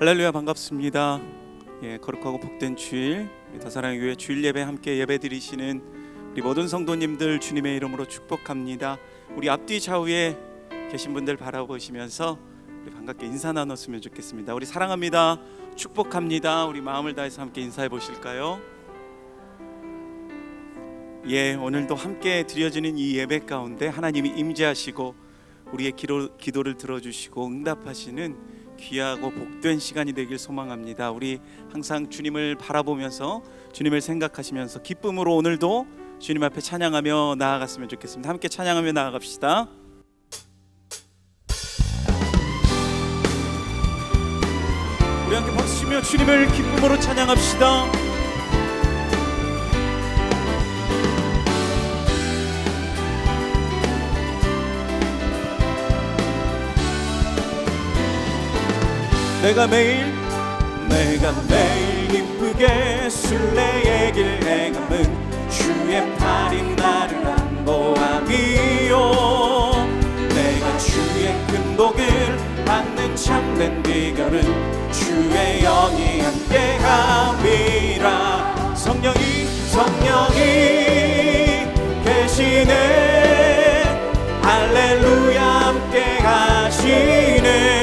할렐루야, 반갑습니다. 거룩하고 복된 주일, 더사랑의 교회 주일 예배 함께 예배 드리시는 우리 모든 성도님들 주님의 이름으로 축복합니다. 우리 앞뒤 좌우에 계신 분들 바라보시면서 우리 반갑게 인사 나눴으면 좋겠습니다. 우리 사랑합니다, 축복합니다. 우리 마음을 다해서 함께 인사해 보실까요? 오늘도 함께 드려지는 이 예배 가운데 하나님이 임재하시고 우리의 기도를 들어주시고 응답하시는 귀하고 복된 시간이 되길 소망합니다. 우리 항상 주님을 바라보면서 주님을 생각하시면서 기쁨으로 오늘도 주님 앞에 찬양하며 나아갔으면 좋겠습니다. 함께 찬양하며 나아갑시다. 우리 함께 박수치며 주님을 기쁨으로 찬양합시다. 내가 매일 기쁘게 순례의 길 행함은 주의 팔이 나를 안보함이요. 내가 주의 큰 복을 받는 참된 비결은 주의 영이 함께함이라. 성령이 계시네. 할렐루야, 함께하시네.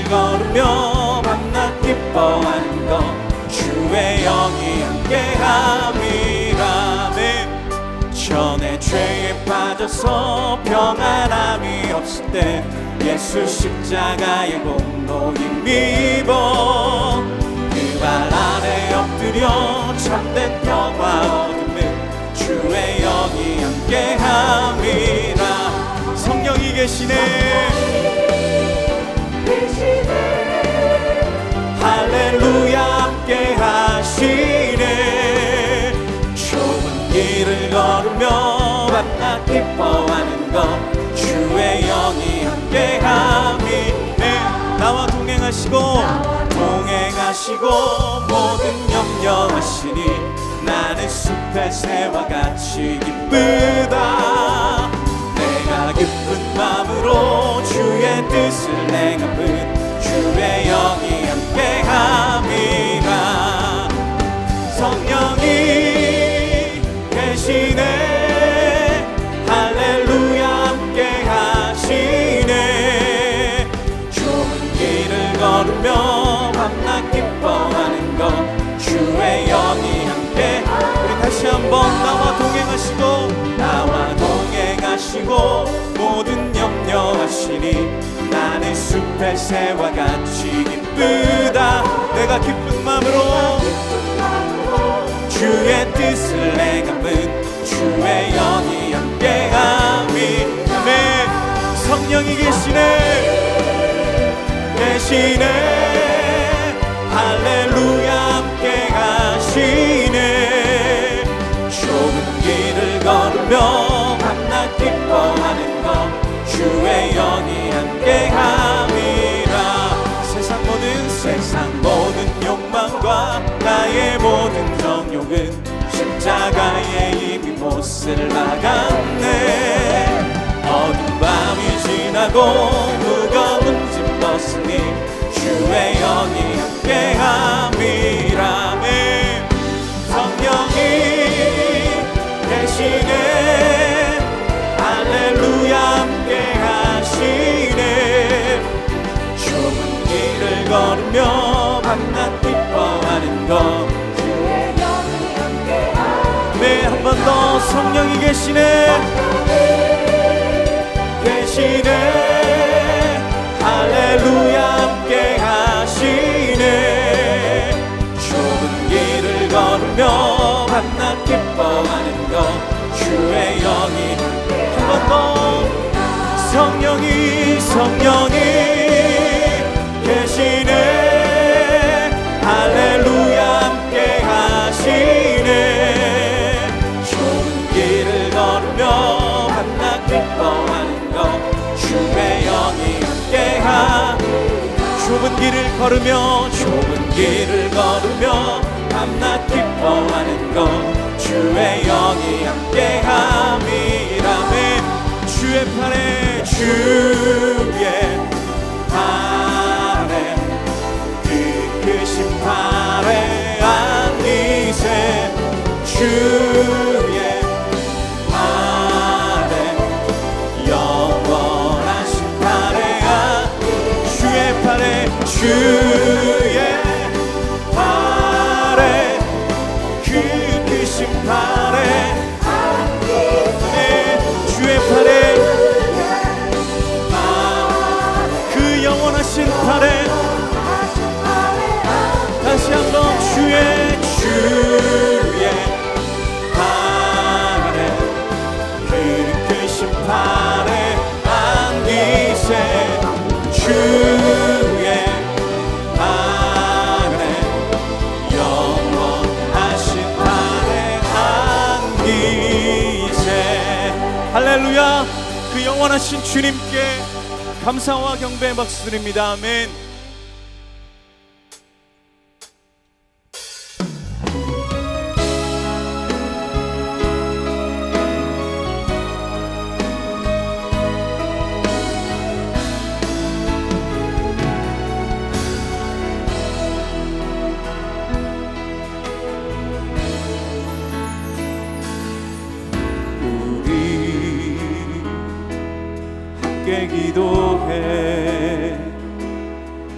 걸으며 밤낮 기뻐하는 것 주의 영이 함께함이라. 전에 죄에 빠져서 평안함이 없을 때 예수 십자가의 공로 힘입어 그 발 아래 엎드려 참된 평화 얻으면 주의 영이 함께함이라. 성령이 계시네. 할렐루야, 함께하시네. 좁은 길을 걸으며 밤낮 기뻐하는 것 주의 영이 함께함이네. 나와 동행하시고 모든 염려하시니 나는 숲의 새와 같이 기쁘다. 내가 기쁜 마음으로 주의 뜻을 행함은 주의 영이 함께함이라. 성령이 계시네. 할렐루야, 함께하시네. 좁은 길을 걸으며 밤낮 기뻐하는 것 주의 영이 함께. 우리 다시 한번 나와 동행하시고 모든 염려하시니 나는 숲의 새와 같이 기쁘다. 내가 기쁜 마음으로 주의 뜻을 행함은 주의 영이 함께함이. 성령이 계시네. 할렐루야, 함께하시네. 좁은 길을 걸으며 밤낮 기뻐하는 것 주의 영이 함께함이라. 세상 모든 욕망과 나의 모든 정욕은 십자가에 이미 못을 박았네. 어두운 밤이 지나고 무거운 짐 벗으니 주의 영이 함께함이라. 성령이 계시네. 할렐루야, 함께하시네. 좁은 길을 걸으며 밤낮 기뻐하는 것 주의 영이 함께하시네. 한 번 더 성령이 계시네. 할렐루야, 함께하시네. 좁은 길을 걸으며 밤낮 기뻐하는 것 주의 영이. 한 번 더 성령이 계시네. 할렐루야, 함께하시네. 좁은 길을 걸으며 밤낮 기뻐하는 것 주의 영이 함께하. 좁은 길을 걸으며 밤낮 기뻐하는 것 주의 영이 함께함이라면 주의 팔에 주의 팔 주의 팔에 그 크신 팔에 주의 팔에 그 영원하신 팔에 다시 한번 주의 팔에 그 크신 팔에 안기세 주의 팔에 영원하신 팔에 안기세 할렐루야. 그 영원하신 주님께 감사와 경배의 박수 드립니다. 아멘. 기도해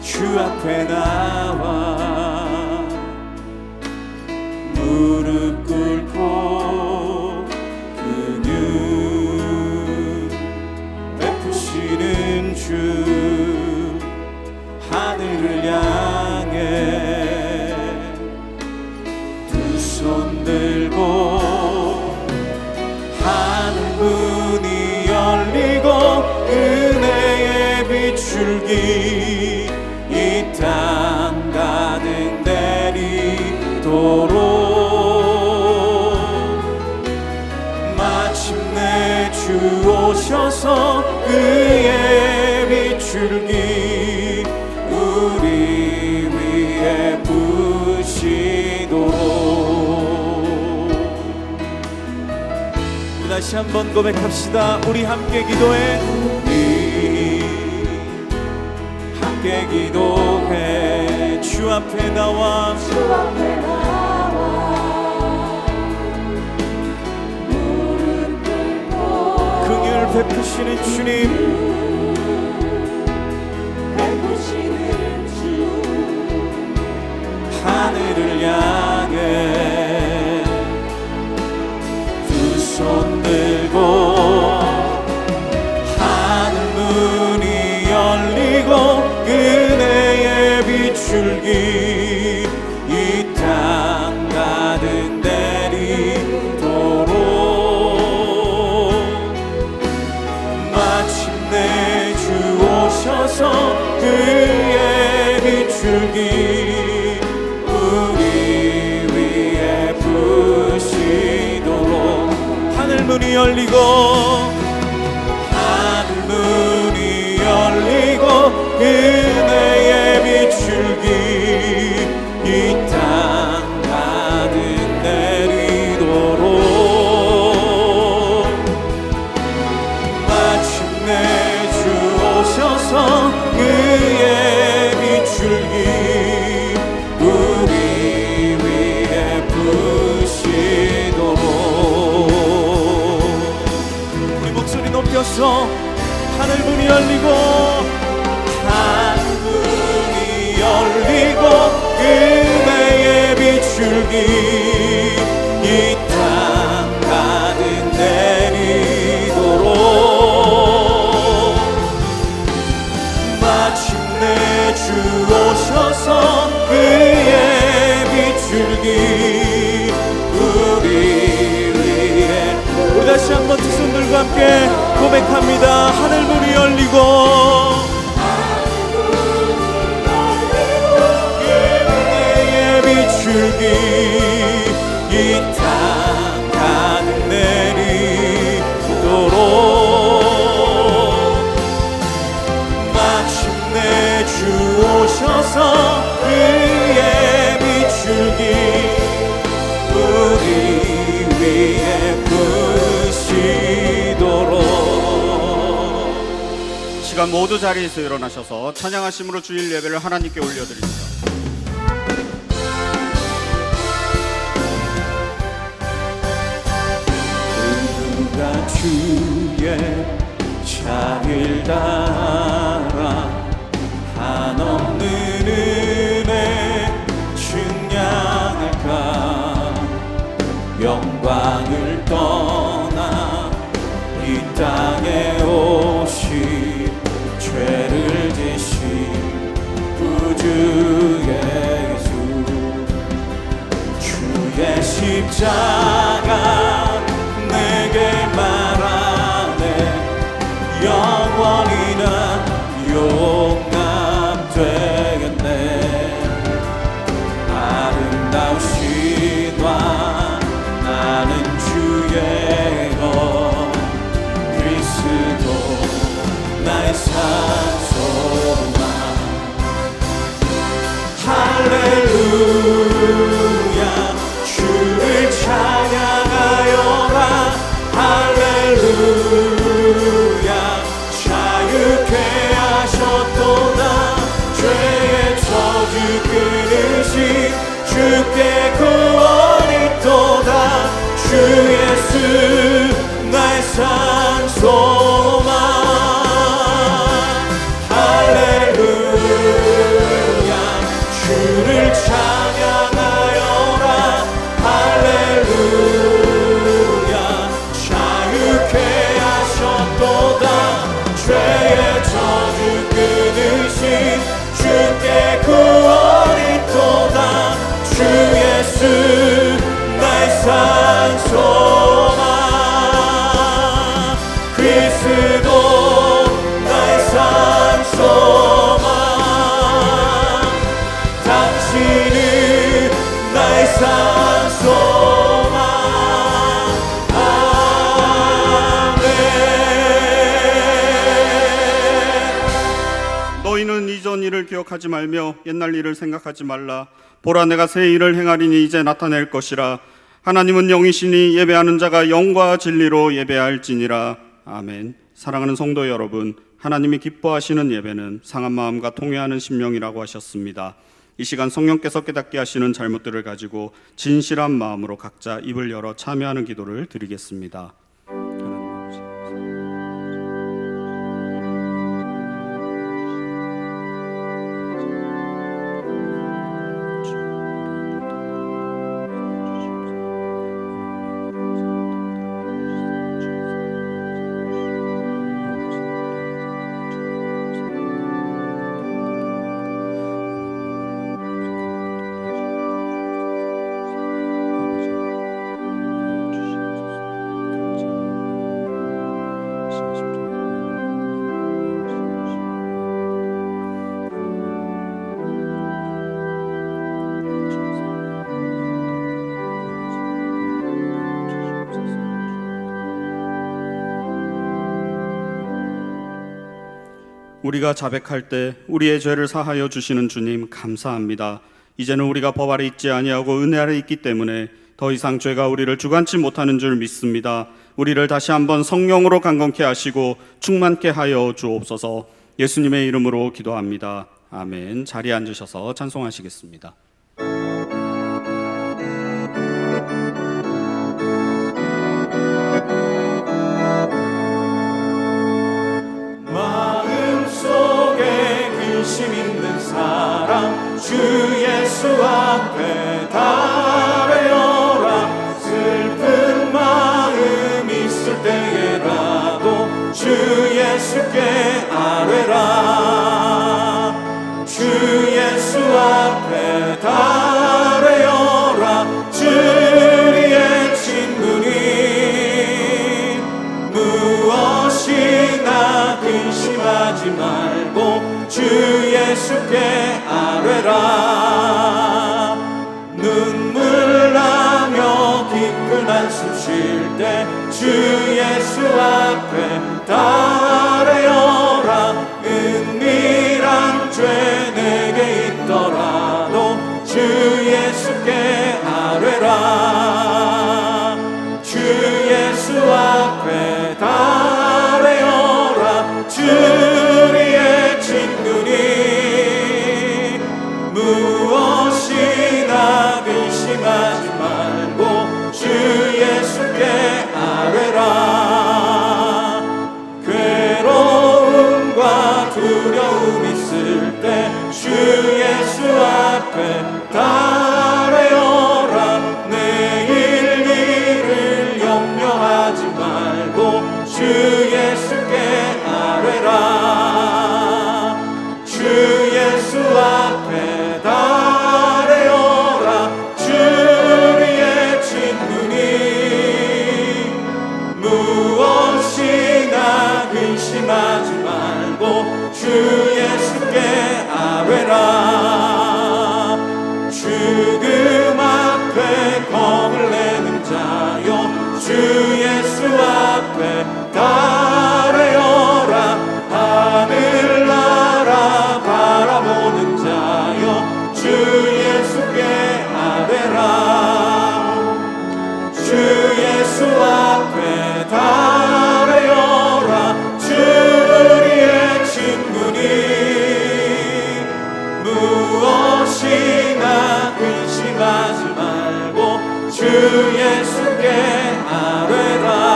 주 앞에 나와 무릎 꿇고 긍휼 베푸시는 주 하늘을 향해 두 손 들고 하늘 문이 열리고 은혜의 비출기 이 땅 가득 내리도록 마침내 주 오셔서 그의 비출기 우리 위에 부시도록 다시 한번 고백합시다. 우리 함께 기도해 함께 기도해 주 앞에 나와 무릎 꿇고 긍휼 베푸시는 주님 하늘을 향해 두 손 들고 하늘 문이 열리고 은혜의 비출기 이 땅 가득 내리도록 마침내 주 오셔서 그의 비출기 우리 위에 부시도록 하늘 문이 열리고 은혜의 비출기 이 땅 가득 내리도록 마침내 주 오셔서 그의 비출기 우리 위에 부시도록 우리 목소리 높여서 하늘 문이 열리고 은혜의 비출기 이 땅 가득 내리도록 마침내 주 오셔서 그의 비출기 우리 위에 우리 다시 한번 두 손들과 함께 고백합니다. 하늘 문이 열리고 비출기 이 땅 가득 내리도록 마침내 주 오셔서 그의 비출기 우리 위에 부시도록 시간 모두 자리에서 일어나셔서 찬양하심으로 주일 예배를 하나님께 올려드립니다. 주의 자를 따라 한없는 주 예수 주의 십자가 내게 말하네 영원히 난 용납되겠네 아름다우시다 나는 주의 것 그리스도 나의 산소만 할렐루야 주를 찬양하여라 할렐루야 자유케 하셨도다 죄의 저주 끊으신 주께 구원이 있도다 주 예수 나의 산소만 할렐루야 주를 찬양하여라 할렐루야 자유케 하셨도다 죄의 저주 끊으신 주께 구원이 있도다 주 예수 나의 산소만 그리스도 나의 산소만 당신은 나의 산소만 아멘 너희는 이전 일을 기억하지 말며 옛날 일을 생각하지 말라. 보라 내가 새 일을 행하리니 이제 나타낼 것이라. 하나님은 영이시니 예배하는 자가 영과 진리로 예배할지니라. 아멘. 사랑하는 성도 여러분, 하나님이 기뻐하시는 예배는 상한 마음과 통회하는 심령이라고 하셨습니다. 이 시간 성령께서 깨닫게 하시는 잘못들을 가지고 진실한 마음으로 각자 입을 열어 참여하는 기도를 드리겠습니다. 우리가 자백할 때 우리의 죄를 사하여 주시는 주님 감사합니다. 이제는 우리가 법 아래 있지 아니하고 은혜 아래 있기 때문에 더 이상 죄가 우리를 주관치 못하는 줄 믿습니다. 우리를 다시 한번 성령으로 강건케 하시고 충만케 하여 주옵소서. 예수님의 이름으로 기도합니다. 아멘. 자리에 앉으셔서 찬송하시겠습니다. 근심 있는 사람 주 예수 앞에 달아여라 슬픈 마음 있을 때에라도 주 예수께 아뢰라 주 예수 앞에 달아여라 주리의 친구니 무엇이나 근심하지 말고 주 예수께 아뢰라 눈물 나며 깊은 한숨 쉴 때 주 예수 앞에 달아여라 은밀한 죄 내게 있더라도 주 예수께 아뢰라 주 예수 앞에 달아여라 주리의 친구니 무엇이나 근심하지 말고 주 예수께 아뢰라 예수께 아뢰라.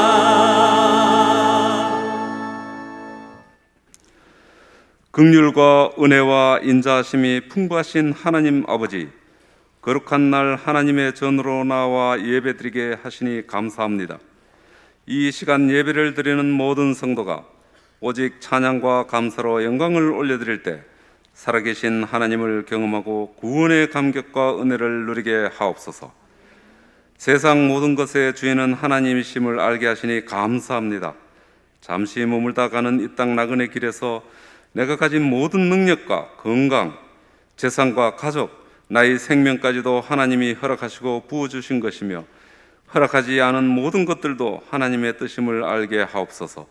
긍휼과 은혜와 인자하심이 풍부하신 하나님 아버지, 거룩한 날 하나님의 전으로 나와 예배드리게 하시니 감사합니다. 이 시간 예배를 드리는 모든 성도가 오직 찬양과 감사로 영광을 올려드릴 때 살아계신 하나님을 경험하고 구원의 감격과 은혜를 누리게 하옵소서. 세상 모든 것의 주인은 하나님이심을 알게 하시니 감사합니다. 잠시 머물다 가는 이 땅 나그네 길에서 내가 가진 모든 능력과 건강, 재산과 가족, 나의 생명까지도 하나님이 허락하시고 부어주신 것이며 허락하지 않은 모든 것들도 하나님의 뜻임을 알게 하옵소서.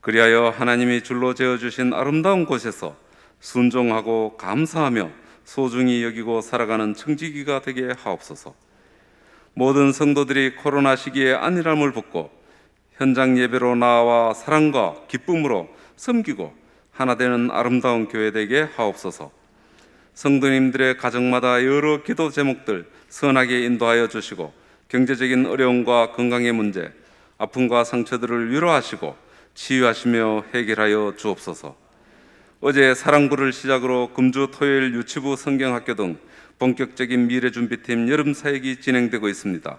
그리하여 하나님이 줄로 재어주신 아름다운 곳에서 순종하고 감사하며 소중히 여기고 살아가는 청지기가 되게 하옵소서. 모든 성도들이 코로나 시기에 안일함을 벗고 현장 예배로 나와 사랑과 기쁨으로 섬기고 하나 되는 아름다운 교회 되게 하옵소서. 성도님들의 가정마다 여러 기도 제목들 선하게 인도하여 주시고 경제적인 어려움과 건강의 문제, 아픔과 상처들을 위로하시고 치유하시며 해결하여 주옵소서. 어제 사랑부를 시작으로 금주 토요일 유치부 성경학교 등 본격적인 미래준비팀 여름사역이 진행되고 있습니다.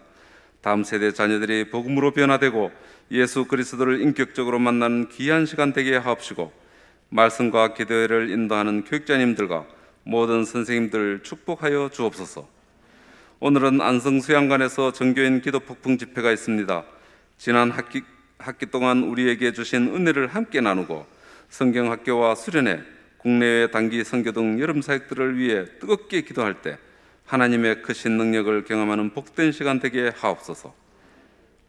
다음 세대 자녀들이 복음으로 변화되고 예수 그리스도를 인격적으로 만나는 귀한 시간 되게 하옵시고 말씀과 기도회를 인도하는 교육자님들과 모든 선생님들 축복하여 주옵소서. 오늘은 안성수양관에서 정교인 기도폭풍 집회가 있습니다. 지난 학기 동안 우리에게 주신 은혜를 함께 나누고 성경학교와 수련회, 국내외 단기 선교 등 여름 사역들을 위해 뜨겁게 기도할 때 하나님의 크신 능력을 경험하는 복된 시간 되게 하옵소서.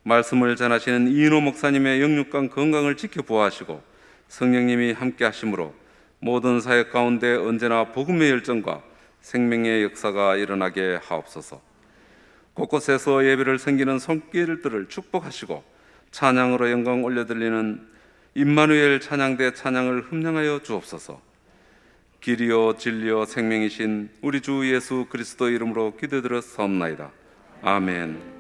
말씀을 전하시는 이인호 목사님의 영육간 건강을 지켜보아하시고 성령님이 함께 하심으로 모든 사역 가운데 언제나 복음의 열정과 생명의 역사가 일어나게 하옵소서. 곳곳에서 예배를 섬기는 손길들을 축복하시고 찬양으로 영광 올려드리는 임마누엘 찬양대 찬양을 흠량하여 주옵소서. 길이요 진리요 생명이신 우리 주 예수 그리스도 이름으로 기도드려 사옵나이다. 아멘.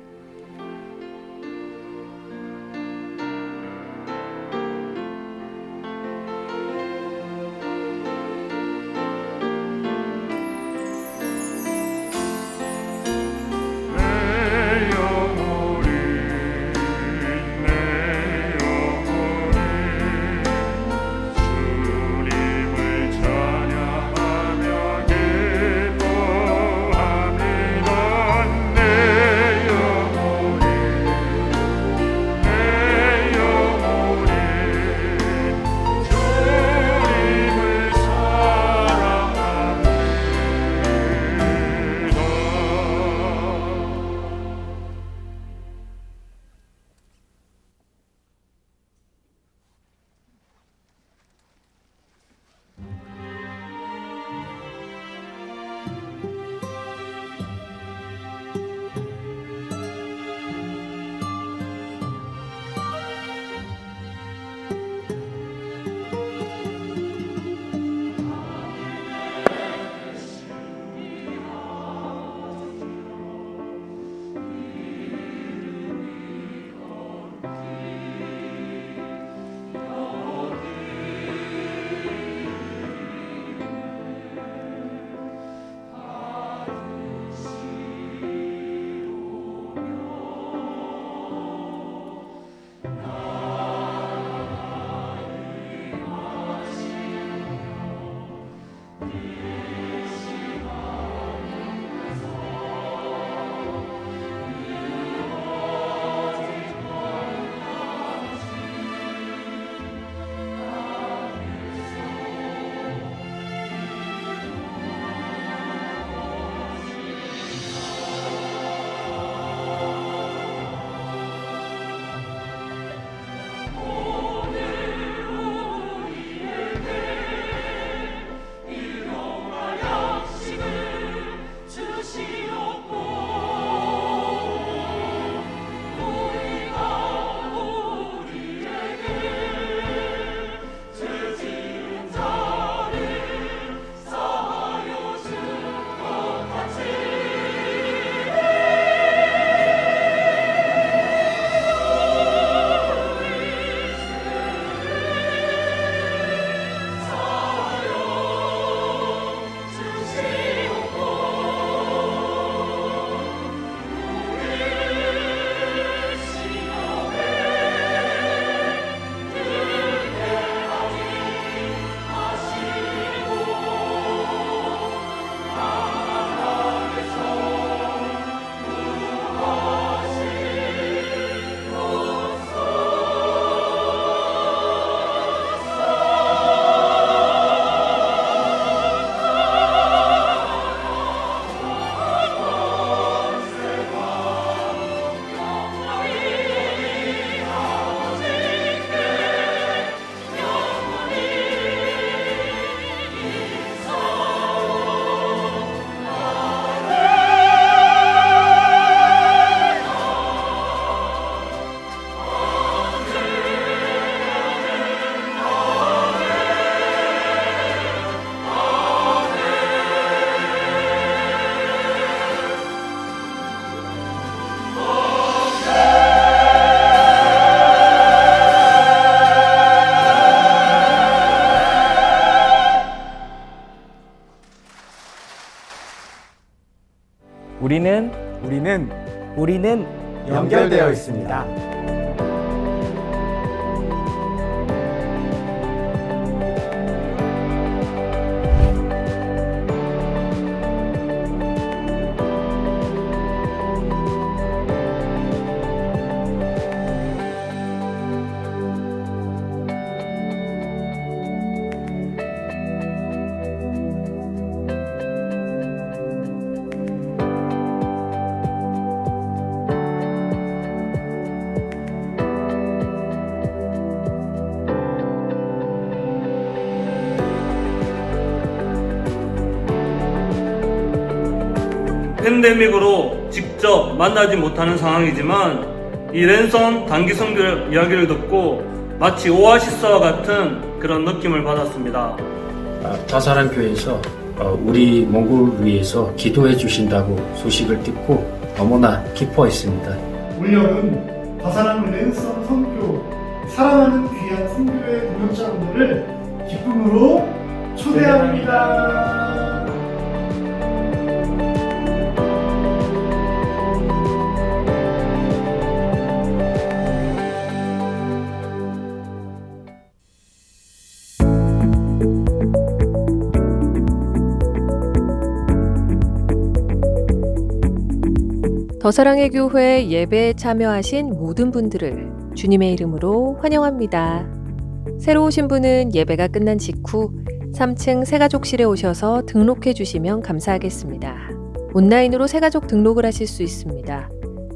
우리는 연결되어 있습니다. 팬데믹으로 직접 만나지 못하는 상황이지만 이 랜선 단기 선교 이야기를 듣고 마치 오아시스와 같은 그런 느낌을 받았습니다. 다사랑 교회에서 우리 몽골을 위해서 기도해 주신다고 소식을 듣고 너무나 기뻐했습니다. 올여름 다사랑 랜선 선교 사랑하는 귀한 선교의 동역자분들을 기쁨으로 초대합니다. 더사랑의 교회 예배에 참여하신 모든 분들을 주님의 이름으로 환영합니다. 새로 오신 분은 예배가 끝난 직후 3층 새가족실에 오셔서 등록해 주시면 감사하겠습니다. 온라인으로 새가족 등록을 하실 수 있습니다.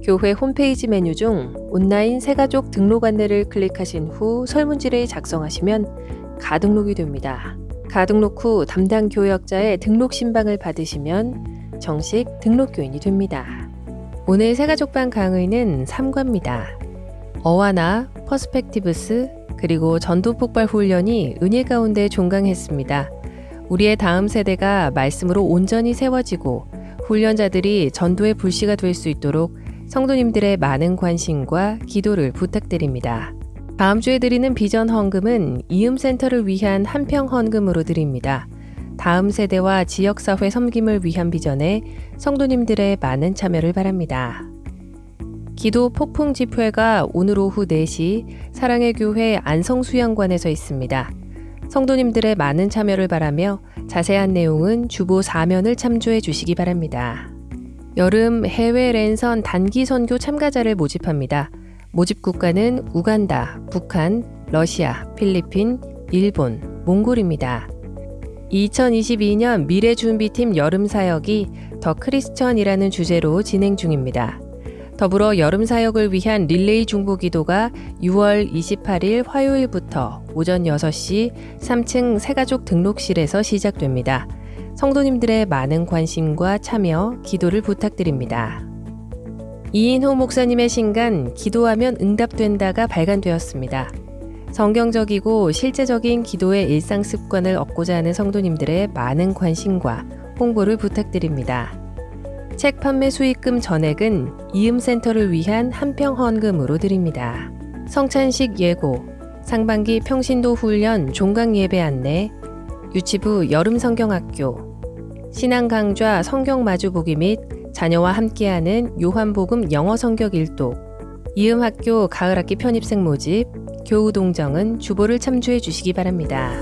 교회 홈페이지 메뉴 중 온라인 새가족 등록 안내를 클릭하신 후 설문지를 작성하시면 가등록이 됩니다. 가등록 후 담당 교역자의 등록 신방을 받으시면 정식 등록교인이 됩니다. 오늘 새가족반 강의는 3과입니다. 어와나, 퍼스펙티브스, 그리고 전도폭발 훈련이 은혜 가운데 종강했습니다. 우리의 다음 세대가 말씀으로 온전히 세워지고 훈련자들이 전도의 불씨가 될 수 있도록 성도님들의 많은 관심과 기도를 부탁드립니다. 다음 주에 드리는 비전 헌금은 이음센터를 위한 한평 헌금으로 드립니다. 다음 세대와 지역사회 섬김을 위한 비전에 성도님들의 많은 참여를 바랍니다. 기도 폭풍 집회가 오늘 오후 4시 사랑의 교회 안성수양관에서 있습니다. 성도님들의 많은 참여를 바라며 자세한 내용은 주보 4면을 참조해 주시기 바랍니다. 여름 해외 랜선 단기 선교 참가자를 모집합니다. 모집 국가는 우간다, 북한, 러시아, 필리핀, 일본, 몽골입니다. 2022년 미래준비팀 여름사역이 더 크리스천이라는 주제로 진행 중입니다. 더불어 여름사역을 위한 릴레이 중보기도가 6월 28일 화요일부터 오전 6시 3층 새가족 등록실에서 시작됩니다. 성도님들의 많은 관심과 참여, 기도를 부탁드립니다. 이인호 목사님의 신간 기도하면 응답된다가 발간되었습니다. 성경적이고 실제적인 기도의 일상 습관을 얻고자 하는 성도님들의 많은 관심과 홍보를 부탁드립니다. 책 판매 수익금 전액은 이음센터를 위한 한평 헌금으로 드립니다. 성찬식 예고, 상반기 평신도 훈련 종강 예배 안내, 유치부 여름 성경학교, 신앙 강좌 성경 마주보기 및 자녀와 함께하는 요한복음 영어 성격 일독, 이음학교 가을학기 편입생 모집, 교우동정은 주보를 참조해 주시기 바랍니다.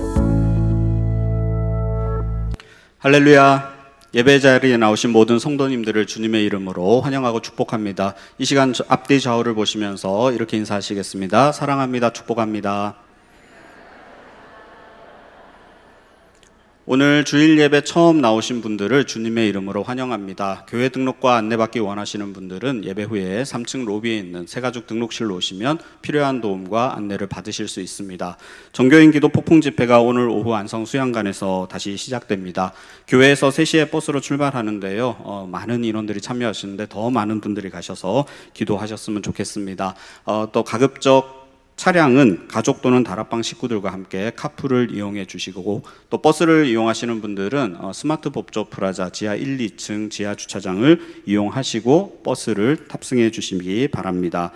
할렐루야. 예배 자리에 나오신 모든 성도님들을 주님의 이름으로 환영하고 축복합니다. 이 시간 앞뒤 좌우를 보시면서 이렇게 인사하시겠습니다. 사랑합니다. 축복합니다. 오늘 주일 예배 처음 나오신 분들을 주님의 이름으로 환영합니다. 교회 등록과 안내받기 원하시는 분들은 예배 후에 3층 로비에 있는 새가족 등록실로 오시면 필요한 도움과 안내를 받으실 수 있습니다. 정교인 기도 폭풍 집회가 오늘 오후 안성 수양관에서 다시 시작됩니다. 교회에서 3시에 버스로 출발하는데요. 많은 인원들이 참여하시는데 더 많은 분들이 가셔서 기도하셨으면 좋겠습니다. 또 가급적 차량은 가족 또는 다락방 식구들과 함께 카풀을 이용해 주시고, 또 버스를 이용하시는 분들은 스마트 법조 프라자 지하 1, 2층 지하 주차장을 이용하시고 버스를 탑승해 주시기 바랍니다.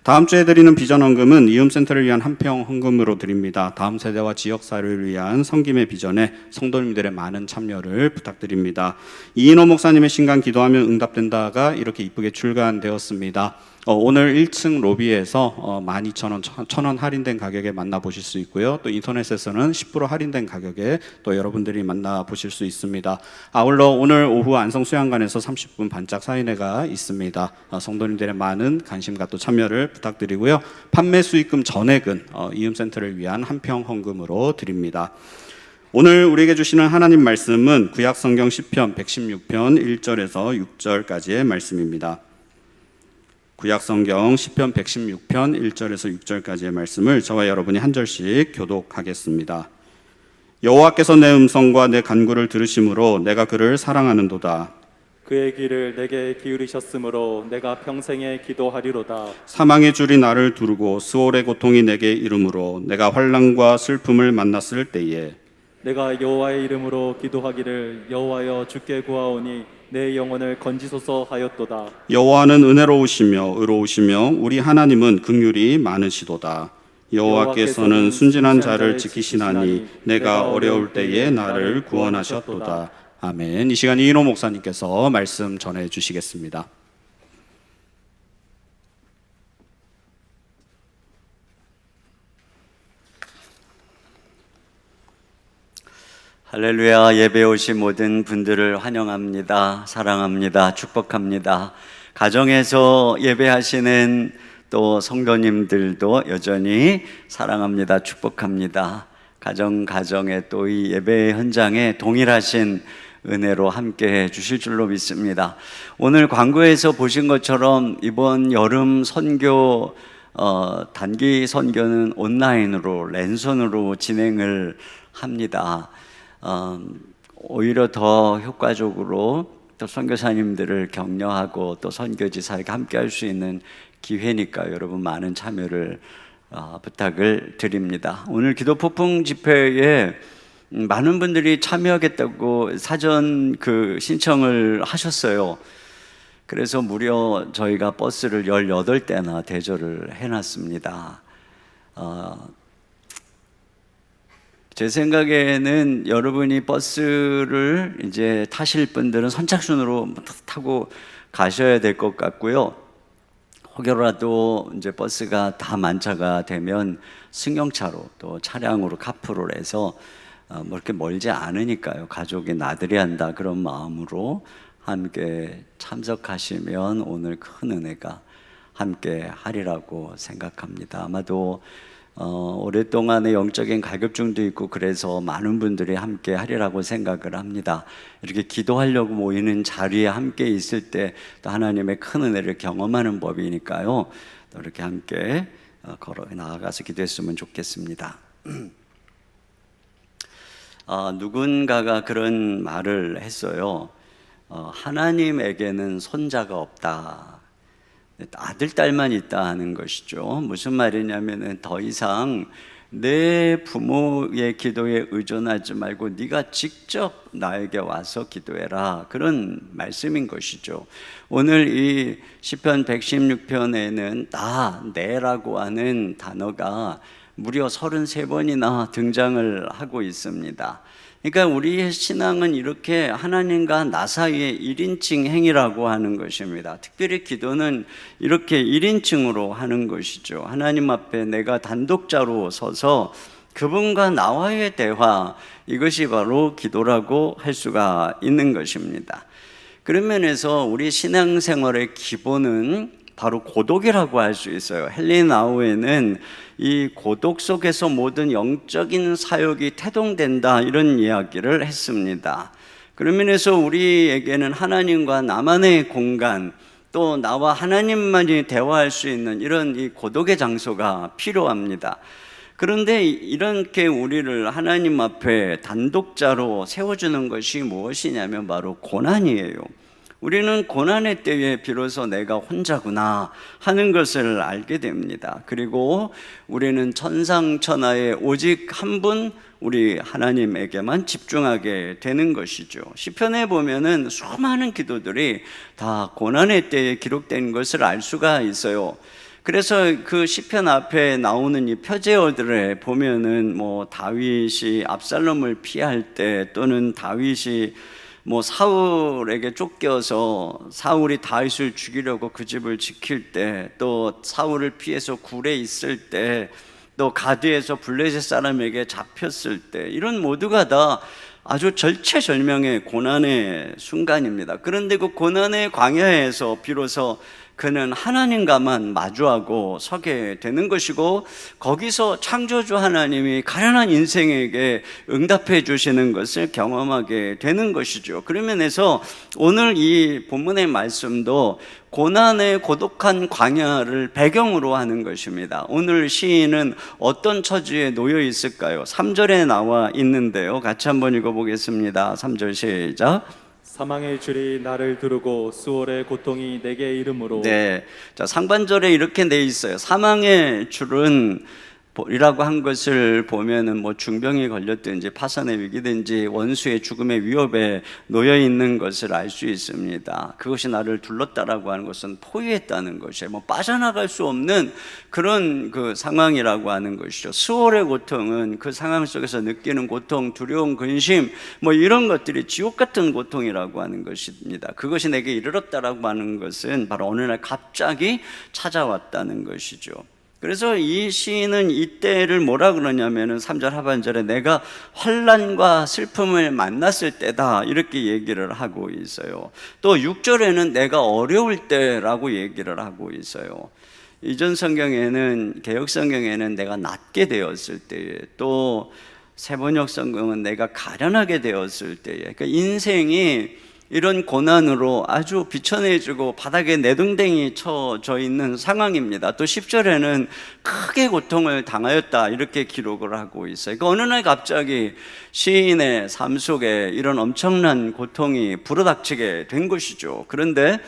다음 주에 드리는 비전헌금은 이음센터를 위한 한평 헌금으로 드립니다. 다음 세대와 지역사회를 위한 섬김의 비전에 성도님들의 많은 참여를 부탁드립니다. 이인호 목사님의 신간 기도하면 응답된다가 이렇게 이쁘게 출간되었습니다. 오늘 1층 로비에서 12,000원, 1,000원 할인된 가격에 만나보실 수 있고요. 또 인터넷에서는 10% 할인된 가격에 또 여러분들이 만나보실 수 있습니다. 아울러 오늘 오후 안성수양관에서 30분 반짝 사인회가 있습니다. 성도님들의 많은 관심과 또 참여를 부탁드리고요. 판매 수익금 전액은 이음센터를 위한 한평 헌금으로 드립니다. 오늘 우리에게 주시는 하나님 말씀은 구약성경 시편 116편 1절에서 6절까지의 말씀입니다. 구약성경 시편 116편 1절에서 6절까지의 말씀을 저와 여러분이 한 절씩 교독하겠습니다. 여호와께서 내 음성과 내 간구를 들으심으로 내가 그를 사랑하는도다. 그의 귀를 내게 기울이셨으므로 내가 평생에 기도하리로다. 사망의 줄이 나를 두르고 스올의 고통이 내게 이르므로 내가 환난과 슬픔을 만났을 때에 내가 여호와의 이름으로 기도하기를 여호와여 주께 구하오니 내 영혼을 건지소서 하였도다. 여호와는 은혜로우시며 의로우시며 우리 하나님은 긍휼이 많으시도다. 여호와께서는 순진한 자를 지키시나니 내가 어려울 때에 나를 구원하셨도다. 아멘. 이 시간 이인호 목사님께서 말씀 전해 주시겠습니다. 할렐루야. 예배 오신 모든 분들을 환영합니다. 사랑합니다. 축복합니다. 가정에서 예배하시는 또 성도님들도 여전히 사랑합니다. 축복합니다. 가정에 또 이 예배 현장에 동일하신 은혜로 함께 주실 줄로 믿습니다. 오늘 광고에서 보신 것처럼 이번 여름 선교 단기 선교는 온라인으로 랜선으로 진행을 합니다. 오히려 더 효과적으로 또 선교사님들을 격려하고 또 선교지사에게 함께 할 수 있는 기회니까 여러분 많은 참여를 부탁을 드립니다. 오늘 기도 폭풍 집회에 많은 분들이 참여하겠다고 사전 신청을 하셨어요. 그래서 무려 저희가 버스를 18대나 대절을 해놨습니다. 제 생각에는 여러분이 버스를 이제 타실 분들은 선착순으로 타고 가셔야 될 것 같고요. 혹여라도 이제 버스가 다 만차가 되면 승용차로 또 차량으로 카풀을 해서 뭐 이렇게 멀지 않으니까요. 가족이 나들이 한다 그런 마음으로 함께 참석하시면 오늘 큰 은혜가 함께 하리라고 생각합니다. 아마도 오랫동안의 영적인 갈급증도 있고 그래서 많은 분들이 함께 하리라고 생각을 합니다. 이렇게 기도하려고 모이는 자리에 함께 있을 때 또 하나님의 큰 은혜를 경험하는 법이니까요. 또 이렇게 함께 걸어 나아가서 기도했으면 좋겠습니다. 누군가가 그런 말을 했어요. 하나님에게는 손자가 없다. 아들, 딸만 있다 하는 것이죠. 무슨 말이냐면은 더 이상 내 부모의 기도에 의존하지 말고 네가 직접 나에게 와서 기도해라. 그런 말씀인 것이죠. 오늘 이 시편 116편에는 내라고 하는 단어가 무려 33번이나 등장을 하고 있습니다. 그러니까 우리의 신앙은 이렇게 하나님과 나 사이의 1인칭 행위라고 하는 것입니다. 특별히 기도는 이렇게 1인칭으로 하는 것이죠. 하나님 앞에 내가 단독자로 서서 그분과 나와의 대화, 이것이 바로 기도라고 할 수가 있는 것입니다. 그런 면에서 우리 신앙생활의 기본은 바로 고독이라고 할 수 있어요. 헨리 나우에는 이 고독 속에서 모든 영적인 사역이 태동된다 이런 이야기를 했습니다. 그런 면에서 우리에게는 하나님과 나만의 공간, 또 나와 하나님만이 대화할 수 있는 이런 이 고독의 장소가 필요합니다. 그런데 이렇게 우리를 하나님 앞에 단독자로 세워주는 것이 무엇이냐면 바로 고난이에요. 우리는 고난의 때에 비로소 내가 혼자구나 하는 것을 알게 됩니다. 그리고 우리는 천상천하에 오직 한 분 우리 하나님에게만 집중하게 되는 것이죠. 시편에 보면은 수많은 기도들이 다 고난의 때에 기록된 것을 알 수가 있어요. 그래서 그 시편 앞에 나오는 이 표제어들에 보면은 뭐 다윗이 압살롬을 피할 때, 또는 다윗이 뭐 사울에게 쫓겨서 사울이 다윗을 죽이려고 그 집을 지킬 때, 또 사울을 피해서 굴에 있을 때, 또 가드에서 블레셋 사람에게 잡혔을 때, 이런 모두가 다 아주 절체절명의 고난의 순간입니다. 그런데 그 고난의 광야에서 비로소 그는 하나님과만 마주하고 서게 되는 것이고, 거기서 창조주 하나님이 가련한 인생에게 응답해 주시는 것을 경험하게 되는 것이죠. 그런 면에서 오늘 이 본문의 말씀도 고난의 고독한 광야를 배경으로 하는 것입니다. 오늘 시인은 어떤 처지에 놓여 있을까요? 3절에 나와 있는데요, 같이 한번 읽어보겠습니다. 3절 시작. 사망의 줄이 나를 두르고 수월의 고통이 내게 이름으로. 네, 자, 상반절에 이렇게 돼 있어요. 사망의 줄은 이라고 한 것을 보면은 뭐 중병이 걸렸든지 파산의 위기든지 원수의 죽음의 위협에 놓여 있는 것을 알 수 있습니다. 그것이 나를 둘렀다라고 하는 것은 포위했다는 것이에요. 뭐 빠져나갈 수 없는 그런 그 상황이라고 하는 것이죠. 수월의 고통은 그 상황 속에서 느끼는 고통, 두려움, 근심, 뭐 이런 것들이 지옥 같은 고통이라고 하는 것입니다. 그것이 내게 이르렀다라고 하는 것은 바로 어느 날 갑자기 찾아왔다는 것이죠. 그래서 이 시인은 이때를 뭐라 그러냐면은 3절 하반절에 내가 환난과 슬픔을 만났을 때다, 이렇게 얘기를 하고 있어요. 또 6절에는 내가 어려울 때라고 얘기를 하고 있어요. 이전 성경에는, 개역 성경에는 내가 낫게 되었을 때에, 또 세번역 성경은 내가 가련하게 되었을 때에, 그러니까 인생이 이런 고난으로 아주 비천해지고 바닥에 내동댕이 쳐져 있는 상황입니다. 또 10절에는 크게 고통을 당하였다, 이렇게 기록을 하고 있어요. 그러니까 어느 날 갑자기 시인의 삶 속에 이런 엄청난 고통이 불어닥치게 된 것이죠. 그런데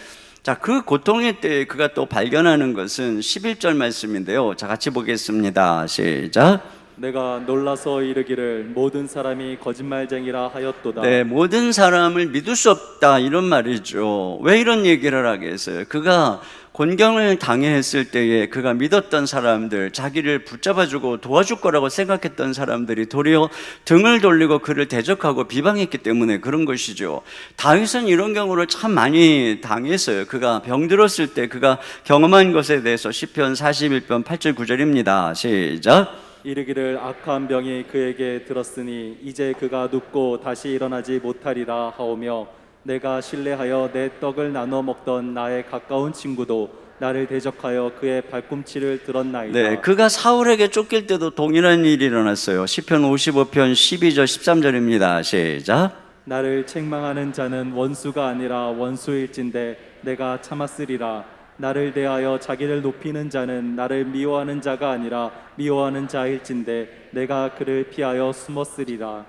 자, 그 고통의 때에 그가 또 발견하는 것은 11절 말씀인데요, 자, 같이 보겠습니다. 시작. 내가 놀라서 이르기를 모든 사람이 거짓말쟁이라 하였도다. 네, 모든 사람을 믿을 수 없다, 이런 말이죠. 왜 이런 얘기를 하겠어요? 그가 곤경을 당했을 때에 그가 믿었던 사람들, 자기를 붙잡아주고 도와줄 거라고 생각했던 사람들이 도리어 등을 돌리고 그를 대적하고 비방했기 때문에 그런 것이죠. 다윗은 이런 경우를 참 많이 당했어요. 그가 병들었을 때 그가 경험한 것에 대해서 시편 41편 8절 9절입니다. 시작. 이르기를 악한 병이 그에게 들었으니 이제 그가 눕고 다시 일어나지 못하리라 하오며, 내가 신뢰하여 내 떡을 나눠 먹던 나의 가까운 친구도 나를 대적하여 그의 발꿈치를 들었나이다. 네, 그가 사울에게 쫓길 때도 동일한 일이 일어났어요. 시편 55편 12절 13절입니다. 시작. 나를 책망하는 자는 원수가 아니라 원수일진데 내가 참았으리라. 나를 대하여 자기를 높이는 자는 나를 미워하는 자가 아니라 미워하는 자일진데 내가 그를 피하여 숨었으리라.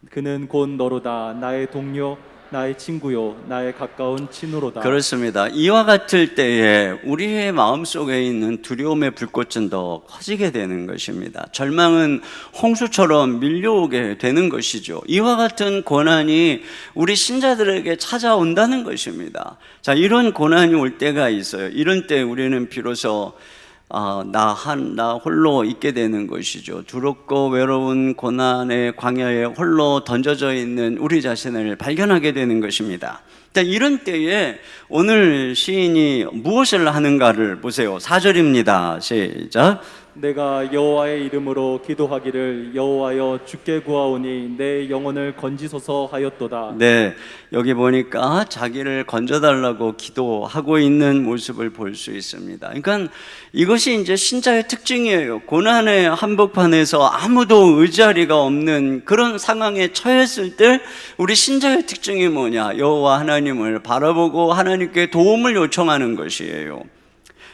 그는 곧 너로다, 나의 동료, 나의 친구요, 나의 가까운 친우로다. 그렇습니다. 이와 같을 때에 우리의 마음속에 있는 두려움의 불꽃은 더 커지게 되는 것입니다. 절망은 홍수처럼 밀려오게 되는 것이죠. 이와 같은 고난이 우리 신자들에게 찾아온다는 것입니다. 자, 이런 고난이 올 때가 있어요. 이런 때 우리는 비로소 나 홀로 있게 되는 것이죠. 두렵고 외로운 고난의 광야에 홀로 던져져 있는 우리 자신을 발견하게 되는 것입니다. 이런 때에 오늘 시인이 무엇을 하는가를 보세요. 4절입니다. 시작. 내가 여호와의 이름으로 기도하기를 여호와여 주께 구하오니 내 영혼을 건지소서 하였도다. 네, 여기 보니까 자기를 건져달라고 기도하고 있는 모습을 볼 수 있습니다. 그러니까 이것이 이제 신자의 특징이에요. 고난의 한복판에서 아무도 의지하리가 없는 그런 상황에 처했을 때 우리 신자의 특징이 뭐냐? 여호와 하나님을 바라보고 하나님께 도움을 요청하는 것이에요.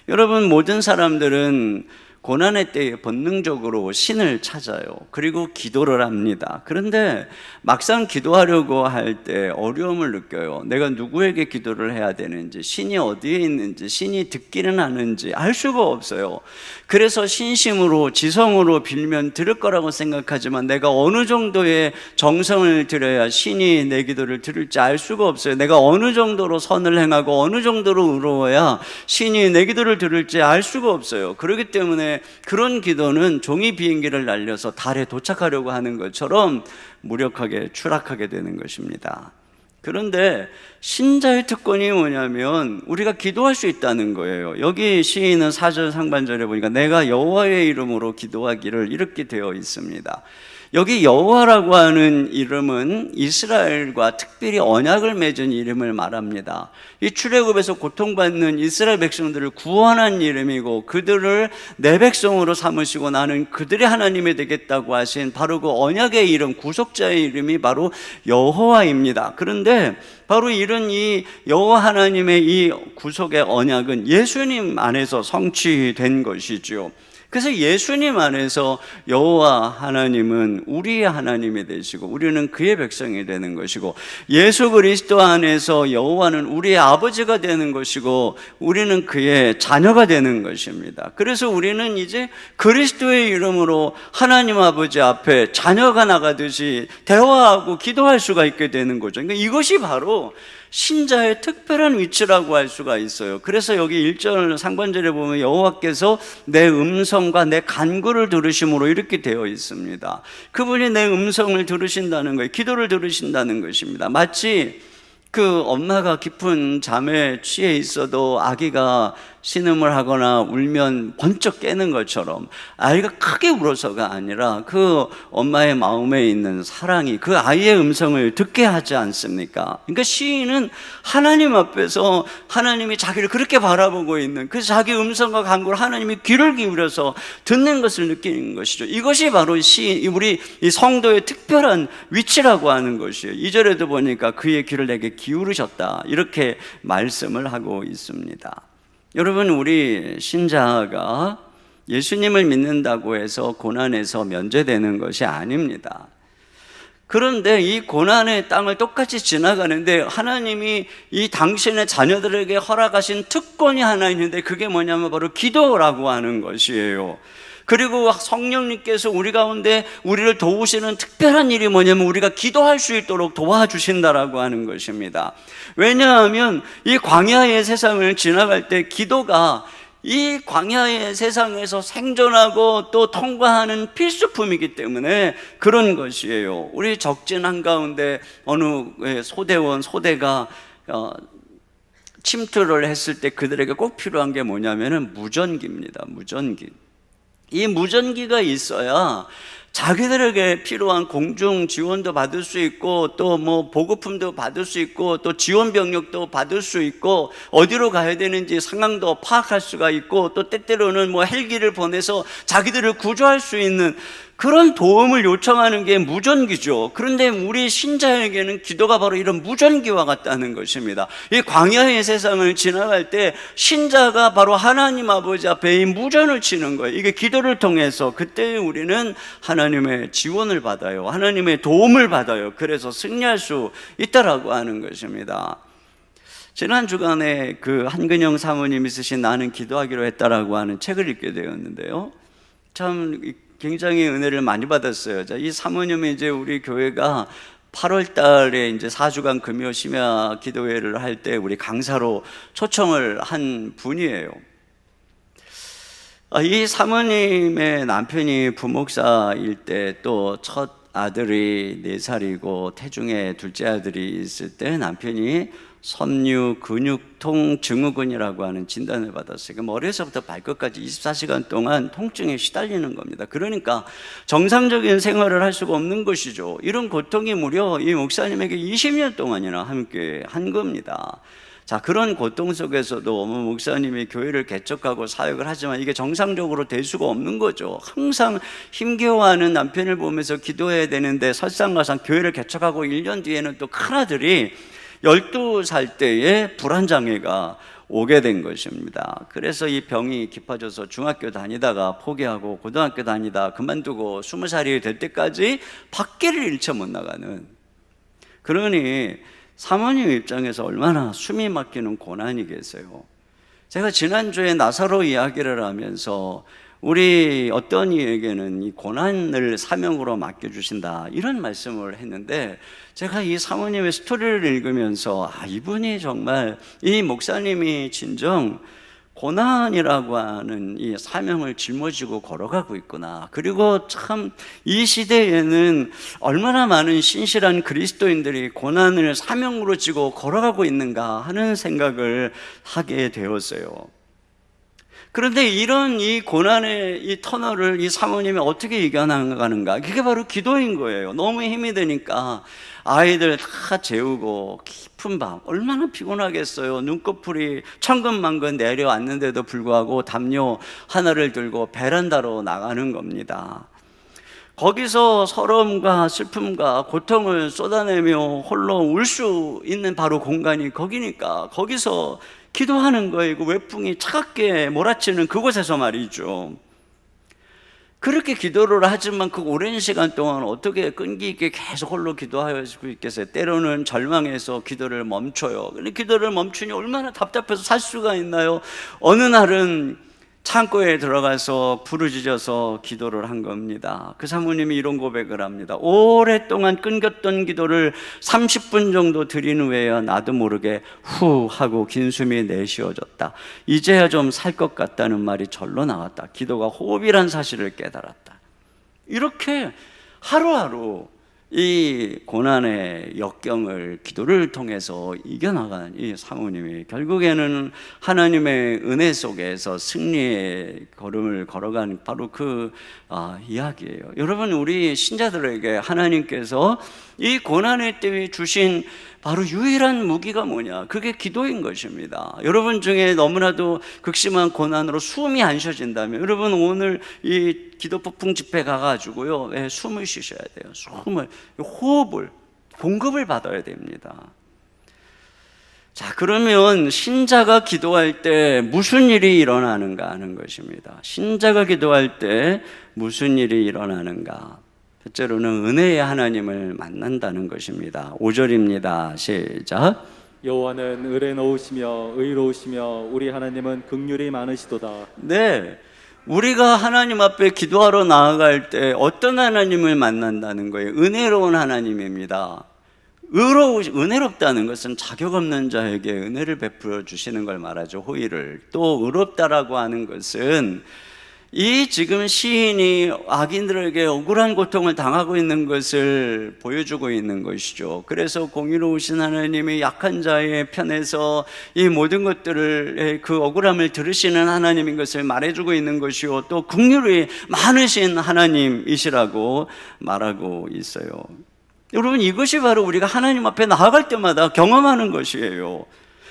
여러분, 모든 사람들은 고난의 때에 본능적으로 신을 찾아요. 그리고 기도를 합니다. 그런데 막상 기도하려고 할 때 어려움을 느껴요. 내가 누구에게 기도를 해야 되는지, 신이 어디에 있는지, 신이 듣기는 하는지 알 수가 없어요. 그래서 신심으로 지성으로 빌면 들을 거라고 생각하지만 내가 어느 정도의 정성을 들여야 신이 내 기도를 들을지 알 수가 없어요. 내가 어느 정도로 선을 행하고 어느 정도로 의로워야 신이 내 기도를 들을지 알 수가 없어요. 그렇기 때문에 그런 기도는 종이 비행기를 날려서 달에 도착하려고 하는 것처럼 무력하게 추락하게 되는 것입니다. 그런데 신자의 특권이 뭐냐면 우리가 기도할 수 있다는 거예요. 여기 시인은 4절 상반절에 보니까 내가 여호와의 이름으로 기도하기를 이렇게 되어 있습니다. 여기 여호와라고 하는 이름은 이스라엘과 특별히 언약을 맺은 이름을 말합니다. 이 출애굽에서 고통받는 이스라엘 백성들을 구원한 이름이고 그들을 내 백성으로 삼으시고 나는 그들의 하나님이 되겠다고 하신 바로 그 언약의 이름, 구속자의 이름이 바로 여호와입니다. 그런데 바로 이런 이 여호와 하나님의 이 구속의 언약은 예수님 안에서 성취된 것이죠. 그래서 예수님 안에서 여호와 하나님은 우리의 하나님이 되시고 우리는 그의 백성이 되는 것이고, 예수 그리스도 안에서 여호와는 우리의 아버지가 되는 것이고 우리는 그의 자녀가 되는 것입니다. 그래서 우리는 이제 그리스도의 이름으로 하나님 아버지 앞에 자녀가 나가듯이 대화하고 기도할 수가 있게 되는 거죠. 그러니까 이것이 바로 신자의 특별한 위치라고 할 수가 있어요. 그래서 여기 1절 상반절에 보면 여호와께서 내 음성과 내 간구를 들으심으로 이렇게 되어 있습니다. 그분이 내 음성을 들으신다는 거예요. 기도를 들으신다는 것입니다. 마치 그 엄마가 깊은 잠에 취해 있어도 아기가 신음을 하거나 울면 번쩍 깨는 것처럼 아이가 크게 울어서가 아니라 그 엄마의 마음에 있는 사랑이 그 아이의 음성을 듣게 하지 않습니까? 그러니까 시인은 하나님 앞에서 하나님이 자기를 그렇게 바라보고 있는 그 자기 음성과 간구를 하나님이 귀를 기울여서 듣는 것을 느끼는 것이죠. 이것이 바로 시인, 우리 이 성도의 특별한 위치라고 하는 것이에요. 2절에도 보니까 그의 귀를 내게 기울이셨다 이렇게 말씀을 하고 있습니다. 여러분, 우리 신자가 예수님을 믿는다고 해서 고난에서 면제되는 것이 아닙니다. 그런데 이 고난의 땅을 똑같이 지나가는데 하나님이 이 당신의 자녀들에게 허락하신 특권이 하나 있는데 그게 뭐냐면 바로 기도라고 하는 것이에요. 그리고 성령님께서 우리 가운데 우리를 도우시는 특별한 일이 뭐냐면 우리가 기도할 수 있도록 도와주신다라고 하는 것입니다. 왜냐하면 이 광야의 세상을 지나갈 때 기도가 이 광야의 세상에서 생존하고 또 통과하는 필수품이기 때문에 그런 것이에요. 우리 적진 한가운데 어느 소대가 침투를 했을 때 그들에게 꼭 필요한 게 뭐냐면은 무전기입니다. 무전기. 이 무전기가 있어야 자기들에게 필요한 공중 지원도 받을 수 있고 또 뭐 보급품도 받을 수 있고 또 지원 병력도 받을 수 있고 어디로 가야 되는지 상황도 파악할 수가 있고 또 때때로는 뭐 헬기를 보내서 자기들을 구조할 수 있는 그런 도움을 요청하는 게 무전기죠. 그런데 우리 신자에게는 기도가 바로 이런 무전기와 같다는 것입니다. 이 광야의 세상을 지나갈 때 신자가 바로 하나님 아버지 앞에 이 무전을 치는 거예요. 이게 기도를 통해서 그때 우리는 하나님의 지원을 받아요. 하나님의 도움을 받아요. 그래서 승리할 수 있다라고 하는 것입니다. 지난 주간에 그 한근영 사모님이 쓰신 나는 기도하기로 했다라고 하는 책을 읽게 되었는데요. 참 굉장히 은혜를 많이 받았어요. 자, 이 사모님이 이제 우리 교회가 8월 달에 이제 4주간 금요 심야 기도회를 할 때 우리 강사로 초청을 한 분이에요. 이 사모님의 남편이 부목사일 때 또 첫 아들이 4살이고 태중에 둘째 아들이 있을 때 남편이 섬유 근육통 증후군이라고 하는 진단을 받았어요. 머리에서부터 발끝까지 24시간 동안 통증에 시달리는 겁니다. 그러니까 정상적인 생활을 할 수가 없는 것이죠. 이런 고통이 무려 이 목사님에게 20년 동안이나 함께 한 겁니다. 자, 그런 고통 속에서도 어머 목사님이 교회를 개척하고 사역을 하지만 이게 정상적으로 될 수가 없는 거죠. 항상 힘겨워하는 남편을 보면서 기도해야 되는데 설상가상 교회를 개척하고 1년 뒤에는 또 큰아들이 12살 때에 불안장애가 오게 된 것입니다. 그래서 이 병이 깊어져서 중학교 다니다가 포기하고 고등학교 다니다 그만두고 20살이 될 때까지 밖에를 일체 못 나가는, 그러니 사모님 입장에서 얼마나 숨이 막히는 고난이겠어요. 제가 지난주에 나사로 이야기를 하면서 우리 어떤 이에게는 이 고난을 사명으로 맡겨주신다 이런 말씀을 했는데, 제가 이 사모님의 스토리를 읽으면서 이분이 정말, 이 목사님이 진정 고난이라고 하는 이 사명을 짊어지고 걸어가고 있구나. 그리고 참 이 시대에는 얼마나 많은 신실한 그리스도인들이 고난을 사명으로 지고 걸어가고 있는가 하는 생각을 하게 되었어요. 그런데 이런 이 고난의 이 터널을 이 사모님이 어떻게 이겨나가는가? 그게 바로 기도인 거예요. 너무 힘이 드니까 아이들 다 재우고 깊은 밤, 얼마나 피곤하겠어요. 눈꺼풀이 천근만근 내려왔는데도 불구하고 담요 하나를 들고 베란다로 나가는 겁니다. 거기서 서러움과 슬픔과 고통을 쏟아내며 홀로 울 수 있는 바로 공간이 거기니까 거기서 기도하는 거예요. 그 외풍이 차갑게 몰아치는 그곳에서 말이죠. 그렇게 기도를 하지만 그 오랜 시간 동안 어떻게 끈기 있게 계속 홀로 기도할 수 있겠어요? 때로는 절망해서 기도를 멈춰요. 근데 기도를 멈추니 얼마나 답답해서 살 수가 있나요? 어느 날은 창고에 들어가서 부르짖어서 기도를 한 겁니다. 그 사모님이 이런 고백을 합니다. 오랫동안 끊겼던 기도를 30분 정도 드린 후에야 나도 모르게 후 하고 긴 숨이 내쉬어졌다. 이제야 좀 살 것 같다는 말이 절로 나왔다. 기도가 호흡이란 사실을 깨달았다. 이렇게 하루하루 이 고난의 역경을 기도를 통해서 이겨나간 이 사모님이 결국에는 하나님의 은혜 속에서 승리의 걸음을 걸어가는 바로 그 이야기예요. 여러분, 우리 신자들에게 하나님께서 이 고난의 때에 주신 바로 유일한 무기가 뭐냐? 그게 기도인 것입니다. 여러분 중에 너무나도 극심한 고난으로 숨이 안 쉬어진다면 여러분 오늘 이 기도 폭풍 집회 가가지고요, 숨을 쉬셔야 돼요. 호흡을, 공급을 받아야 됩니다. 자, 그러면 신자가 기도할 때 무슨 일이 일어나는가 하는 것입니다. 신자가 기도할 때 무슨 일이 일어나는가? 첫째로는 은혜의 하나님을 만난다는 것입니다. 5절입니다. 시작. 여호와는 의로우시며 의로우시며 우리 하나님은 긍휼이 많으시도다. 네, 우리가 하나님 앞에 기도하러 나아갈 때 어떤 하나님을 만난다는 거예요? 은혜로운 하나님입니다. 은혜롭다는 것은 자격 없는 자에게 은혜를 베풀어 주시는 걸 말하죠. 호의를. 또 의롭다라고 하는 것은 이 지금 시인이 악인들에게 억울한 고통을 당하고 있는 것을 보여주고 있는 것이죠. 그래서 공의로우신 하나님이 약한 자의 편에서 이 모든 것들을, 그 억울함을 들으시는 하나님인 것을 말해주고 있는 것이요, 또 긍휼이 많으신 하나님이시라고 말하고 있어요. 여러분, 이것이 바로 우리가 하나님 앞에 나아갈 때마다 경험하는 것이에요.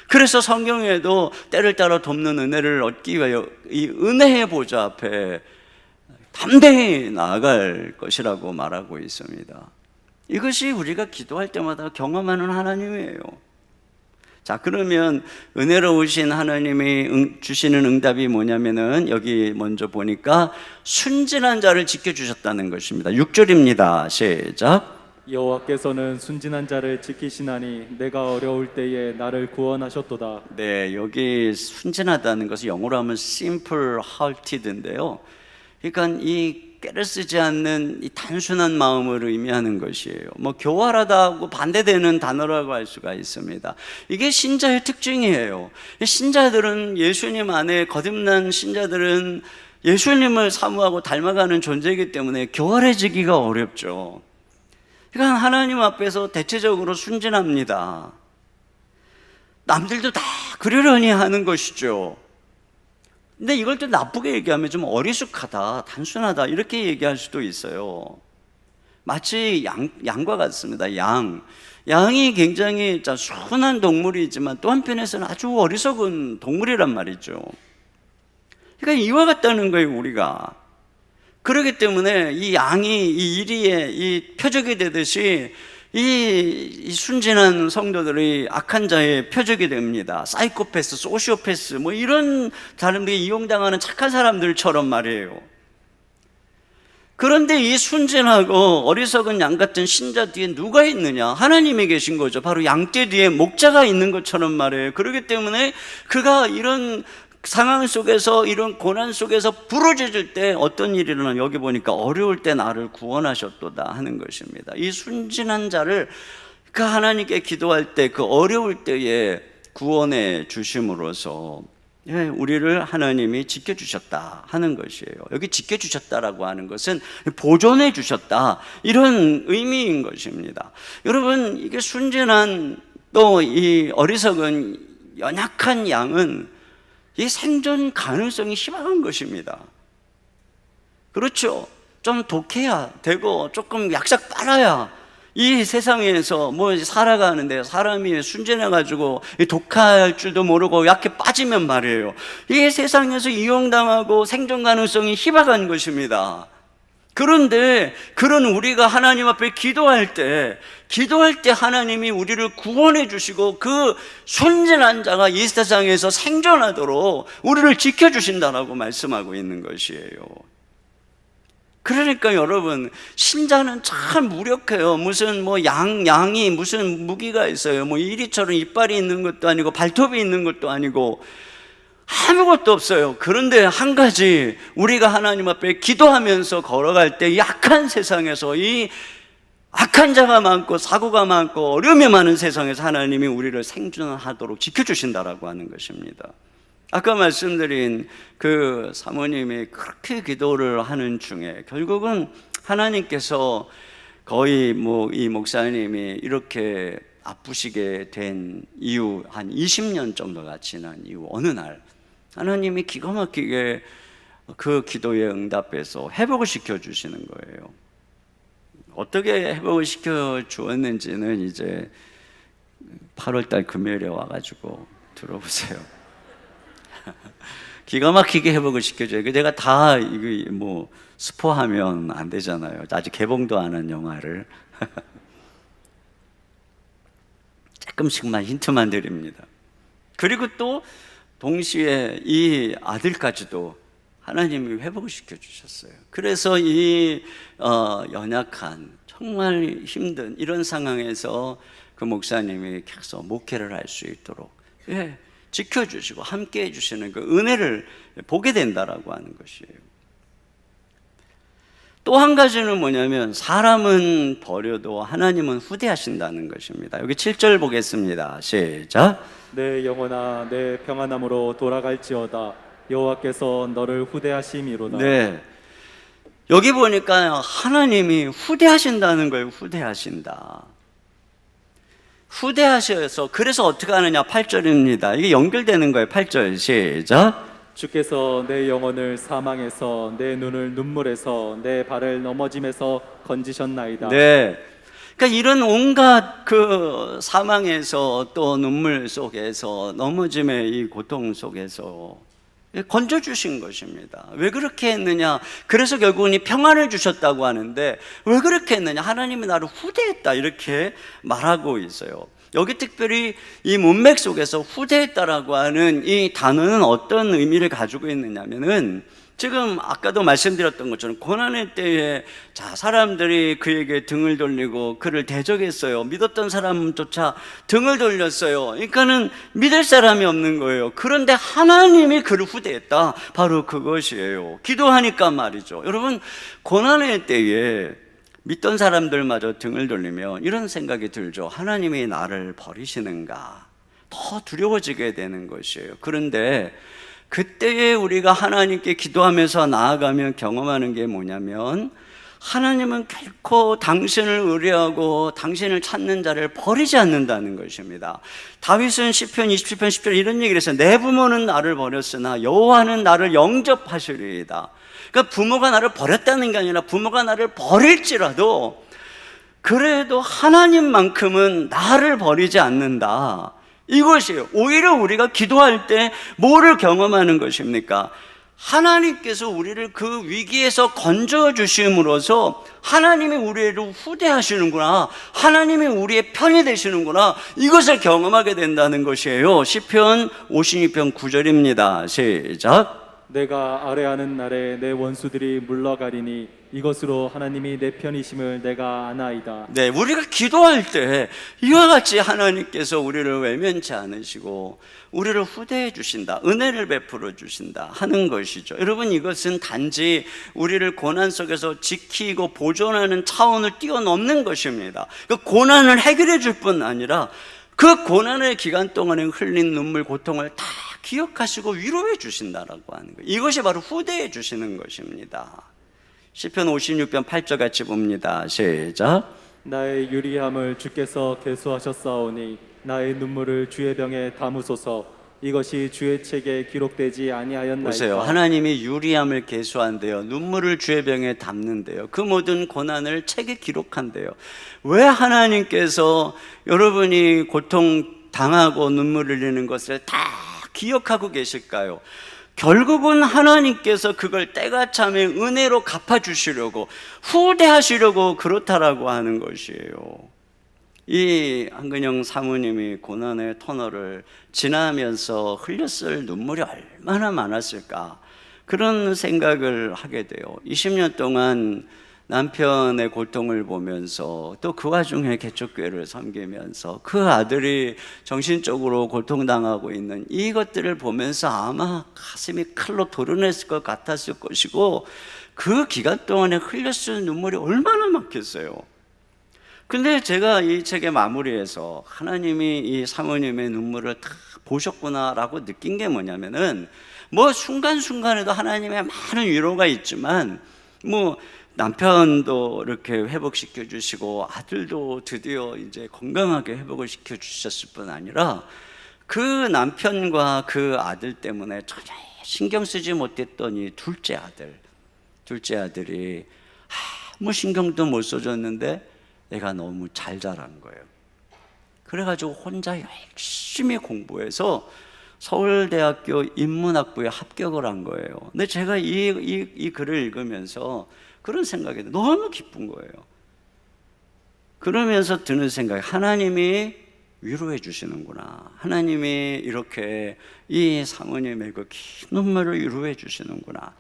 그래서 성경에도 때를 따라 돕는 은혜를 얻기 위하여 이 은혜의 보좌 앞에 담대히 나아갈 것이라고 말하고 있습니다. 이것이 우리가 기도할 때마다 경험하는 하나님이에요. 자, 그러면 은혜로우신 하나님이 주시는 응답이 뭐냐면은 여기 먼저 보니까 순진한 자를 지켜주셨다는 것입니다. 6절입니다. 시작. 여호와께서는 순진한 자를 지키시나니 내가 어려울 때에 나를 구원하셨도다. 네, 여기 순진하다는 것을 영어로 하면 simple-hearted인데요. 그러니까 이 깨를 쓰지 않는 이 단순한 마음을 의미하는 것이에요. 뭐 교활하다고 반대되는 단어라고 할 수가 있습니다. 이게 신자의 특징이에요. 신자들은, 예수님 안에 거듭난 신자들은 예수님을 사모하고 닮아가는 존재이기 때문에 교활해지기가 어렵죠. 그러니까 하나님 앞에서 대체적으로 순진합니다. 남들도 다 그러려니 하는 것이죠. 근데 이걸 또 나쁘게 얘기하면 좀 어리숙하다, 단순하다 이렇게 얘기할 수도 있어요. 마치 양과 같습니다. 양이 굉장히 순한 동물이지만 또 한편에서는 아주 어리석은 동물이란 말이죠. 그러니까 이와 같다는 거예요, 우리가. 그렇기 때문에 이 양이 이 이리에 이 표적이 되듯이 이 순진한 성도들이 악한 자의 표적이 됩니다. 사이코패스, 소시오패스 뭐 이런 사람들이 이용당하는 착한 사람들처럼 말이에요. 그런데 이 순진하고 어리석은 양 같은 신자 뒤에 누가 있느냐? 하나님이 계신 거죠. 바로 양떼 뒤에 목자가 있는 것처럼 말이에요. 그렇기 때문에 그가 이런 상황 속에서, 이런 고난 속에서 부르짖을 때 어떤 일이 일어나냐? 여기 보니까 어려울 때 나를 구원하셨도다 하는 것입니다. 이 순진한 자를 그 하나님께 기도할 때, 그 어려울 때에 구원해 주심으로써 우리를 하나님이 지켜주셨다 하는 것이에요. 여기 지켜주셨다라고 하는 것은 보존해 주셨다, 이런 의미인 것입니다. 여러분, 이게 순진한 또 이 어리석은 연약한 양은 이 생존 가능성이 희박한 것입니다. 그렇죠. 좀 독해야 되고 조금 약삭 빨아야 이 세상에서 뭐 살아가는데, 사람이 순진해가지고 독할 줄도 모르고 약해 빠지면 말이에요, 이 세상에서 이용당하고 생존 가능성이 희박한 것입니다. 그런데 그런 우리가 하나님 앞에 기도할 때 하나님이 우리를 구원해 주시고 그 순진한 자가 이 세상에서 생존하도록 우리를 지켜주신다라고 말씀하고 있는 것이에요. 그러니까 여러분, 신자는 참 무력해요. 무슨 뭐 양이 무슨 무기가 있어요. 뭐 이리처럼 이빨이 있는 것도 아니고 발톱이 있는 것도 아니고 아무것도 없어요. 그런데 한 가지, 우리가 하나님 앞에 기도하면서 걸어갈 때 약한 세상에서, 이 악한 자가 많고 사고가 많고 어려움이 많은 세상에서 하나님이 우리를 생존하도록 지켜주신다라고 하는 것입니다. 아까 말씀드린 그 사모님이 그렇게 기도를 하는 중에 결국은 하나님께서 거의 뭐 이 목사님이 이렇게 아프시게 된 이후 한 20년 정도가 지난 이후 어느 날 하나님이 기가 막히게 그 기도에 응답해서 회복을 시켜주시는 거예요. 어떻게 회복을 시켜주었는지는 이제 8월달 금요일에 와가지고 들어보세요. 기가 막히게 회복을 시켜줘요. 내가 다 이거 뭐 스포하면 안 되잖아요. 아직 개봉도 안 한 영화를. 조금씩만 힌트만 드립니다. 그리고 또 동시에 이 아들까지도 하나님이 회복을 시켜주셨어요. 그래서 이 연약한, 정말 힘든 이런 상황에서 그 목사님이 계속 목회를 할 수 있도록 지켜주시고 함께 해주시는 그 은혜를 보게 된다라고 하는 것이에요. 또 한 가지는 뭐냐면, 사람은 버려도 하나님은 후대하신다는 것입니다. 여기 7절 보겠습니다. 시작. 내 영혼아, 내 평안함으로 돌아갈지어다. 여호와께서 너를 후대하심이로다. 네, 여기 보니까 하나님이 후대하신다는 거예요. 후대하신다. 후대하셔서, 그래서 어떻게 하느냐, 8절입니다. 이게 연결되는 거예요. 8절 시작. 주께서 내 영혼을 사망에서, 내 눈을 눈물에서, 내 발을 넘어짐에서 건지셨나이다. 네, 그러니까 이런 온갖 그 사망에서, 또 눈물 속에서, 넘어짐의 이 고통 속에서 건져주신 것입니다. 왜 그렇게 했느냐? 그래서 결국은 이 평안을 주셨다고 하는데, 왜 그렇게 했느냐? 하나님이 나를 후대했다, 이렇게 말하고 있어요. 여기 특별히 이 문맥 속에서 후대했다라고 하는 이 단어는 어떤 의미를 가지고 있느냐면은, 지금 아까도 말씀드렸던 것처럼 고난의 때에 사람들이 그에게 등을 돌리고 그를 대적했어요. 믿었던 사람조차 등을 돌렸어요. 그러니까는 믿을 사람이 없는 거예요. 그런데 하나님이 그를 후대했다, 바로 그것이에요. 기도하니까 말이죠. 여러분, 고난의 때에 믿던 사람들마저 등을 돌리면 이런 생각이 들죠. 하나님이 나를 버리시는가? 더 두려워지게 되는 것이에요. 그런데 그때에 우리가 하나님께 기도하면서 나아가면 경험하는 게 뭐냐면, 하나님은 결코 당신을 의뢰하고 당신을 찾는 자를 버리지 않는다는 것입니다. 다윗은 시편 27편 10절 이런 얘기를 했어요. 내 부모는 나를 버렸으나 여호와는 나를 영접하시리이다. 그러니까 부모가 나를 버렸다는 게 아니라, 부모가 나를 버릴지라도 그래도 하나님만큼은 나를 버리지 않는다, 이것이에요. 오히려 우리가 기도할 때 뭐를 경험하는 것입니까? 하나님께서 우리를 그 위기에서 건져주심으로써 하나님이 우리를 후대하시는구나, 하나님이 우리의 편이 되시는구나, 이것을 경험하게 된다는 것이에요. 시편 56편 9절입니다. 시작. 내가 아뢰하는 날에 내 원수들이 물러가리니 이것으로 하나님이 내 편이심을 내가 아나이다. 네, 우리가 기도할 때 이와 같이 하나님께서 우리를 외면치 않으시고 우리를 후대해 주신다, 은혜를 베풀어 주신다 하는 것이죠. 여러분, 이것은 단지 우리를 고난 속에서 지키고 보존하는 차원을 뛰어넘는 것입니다. 그 고난을 해결해 줄 뿐 아니라 그 고난의 기간 동안에 흘린 눈물, 고통을 다 기억하시고 위로해 주신다라고 하는 거예요. 이것이 바로 후대해 주시는 것입니다. 시편 56편 8절 같이 봅니다. 시작. 나의 유리함을 주께서 계수하셨사오니 나의 눈물을 주의 병에 담으소서. 이것이 주의 책에 기록되지 아니하였나이까. 보세요. 하나님이 유리함을 계수한대요. 눈물을 주의 병에 담는데요. 그 모든 고난을 책에 기록한대요. 왜 하나님께서 여러분이 고통 당하고 눈물 흘리는 것을 다 기억하고 계실까요? 결국은 하나님께서 그걸 때가 차면 은혜로 갚아주시려고, 후대하시려고 그렇다라고 하는 것이에요. 이 한근영 사모님이 고난의 터널을 지나면서 흘렸을 눈물이 얼마나 많았을까, 그런 생각을 하게 돼요. 20년 동안 남편의 고통을 보면서 또 그 와중에 개척교회를 섬기면서 그 아들이 정신적으로 고통당하고 있는 이것들을 보면서 아마 가슴이 칼로 도려냈을 것 같았을 것이고, 그 기간 동안에 흘렸을 눈물이 얼마나 많겠어요. 근데 제가 이 책의 마무리에서 하나님이 이 사모님의 눈물을 다 보셨구나라고 느낀 게 뭐냐면은, 뭐 순간순간에도 하나님의 많은 위로가 있지만, 뭐 남편도 이렇게 회복시켜 주시고 아들도 드디어 이제 건강하게 회복을 시켜 주셨을 뿐 아니라 그 남편과 그 아들 때문에 전혀 신경 쓰지 못했던 이 둘째 아들이 아무 신경도 못 써줬는데 내가 너무 잘 자란 거예요. 그래가지고 혼자 열심히 공부해서 서울대학교 인문학부에 합격을 한 거예요. 근데 제가 이 글을 읽으면서 그런 생각이 너무 기쁜 거예요. 그러면서 드는 생각이, 하나님이 위로해 주시는구나, 하나님이 이렇게 이 사모님의 그 긴 눈물을 위로해 주시는구나.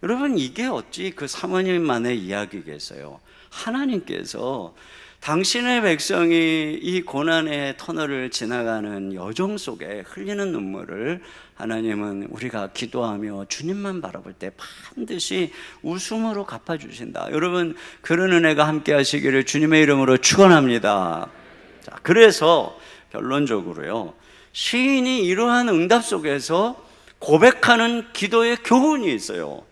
여러분, 이게 어찌 그 사모님만의 이야기겠어요? 하나님께서 당신의 백성이 이 고난의 터널을 지나가는 여정 속에 흘리는 눈물을 하나님은 우리가 기도하며 주님만 바라볼 때 반드시 웃음으로 갚아주신다. 여러분, 그런 은혜가 함께 하시기를 주님의 이름으로 축원합니다. 자, 그래서 결론적으로요, 시인이 이러한 응답 속에서 고백하는 기도의 교훈이 있어요.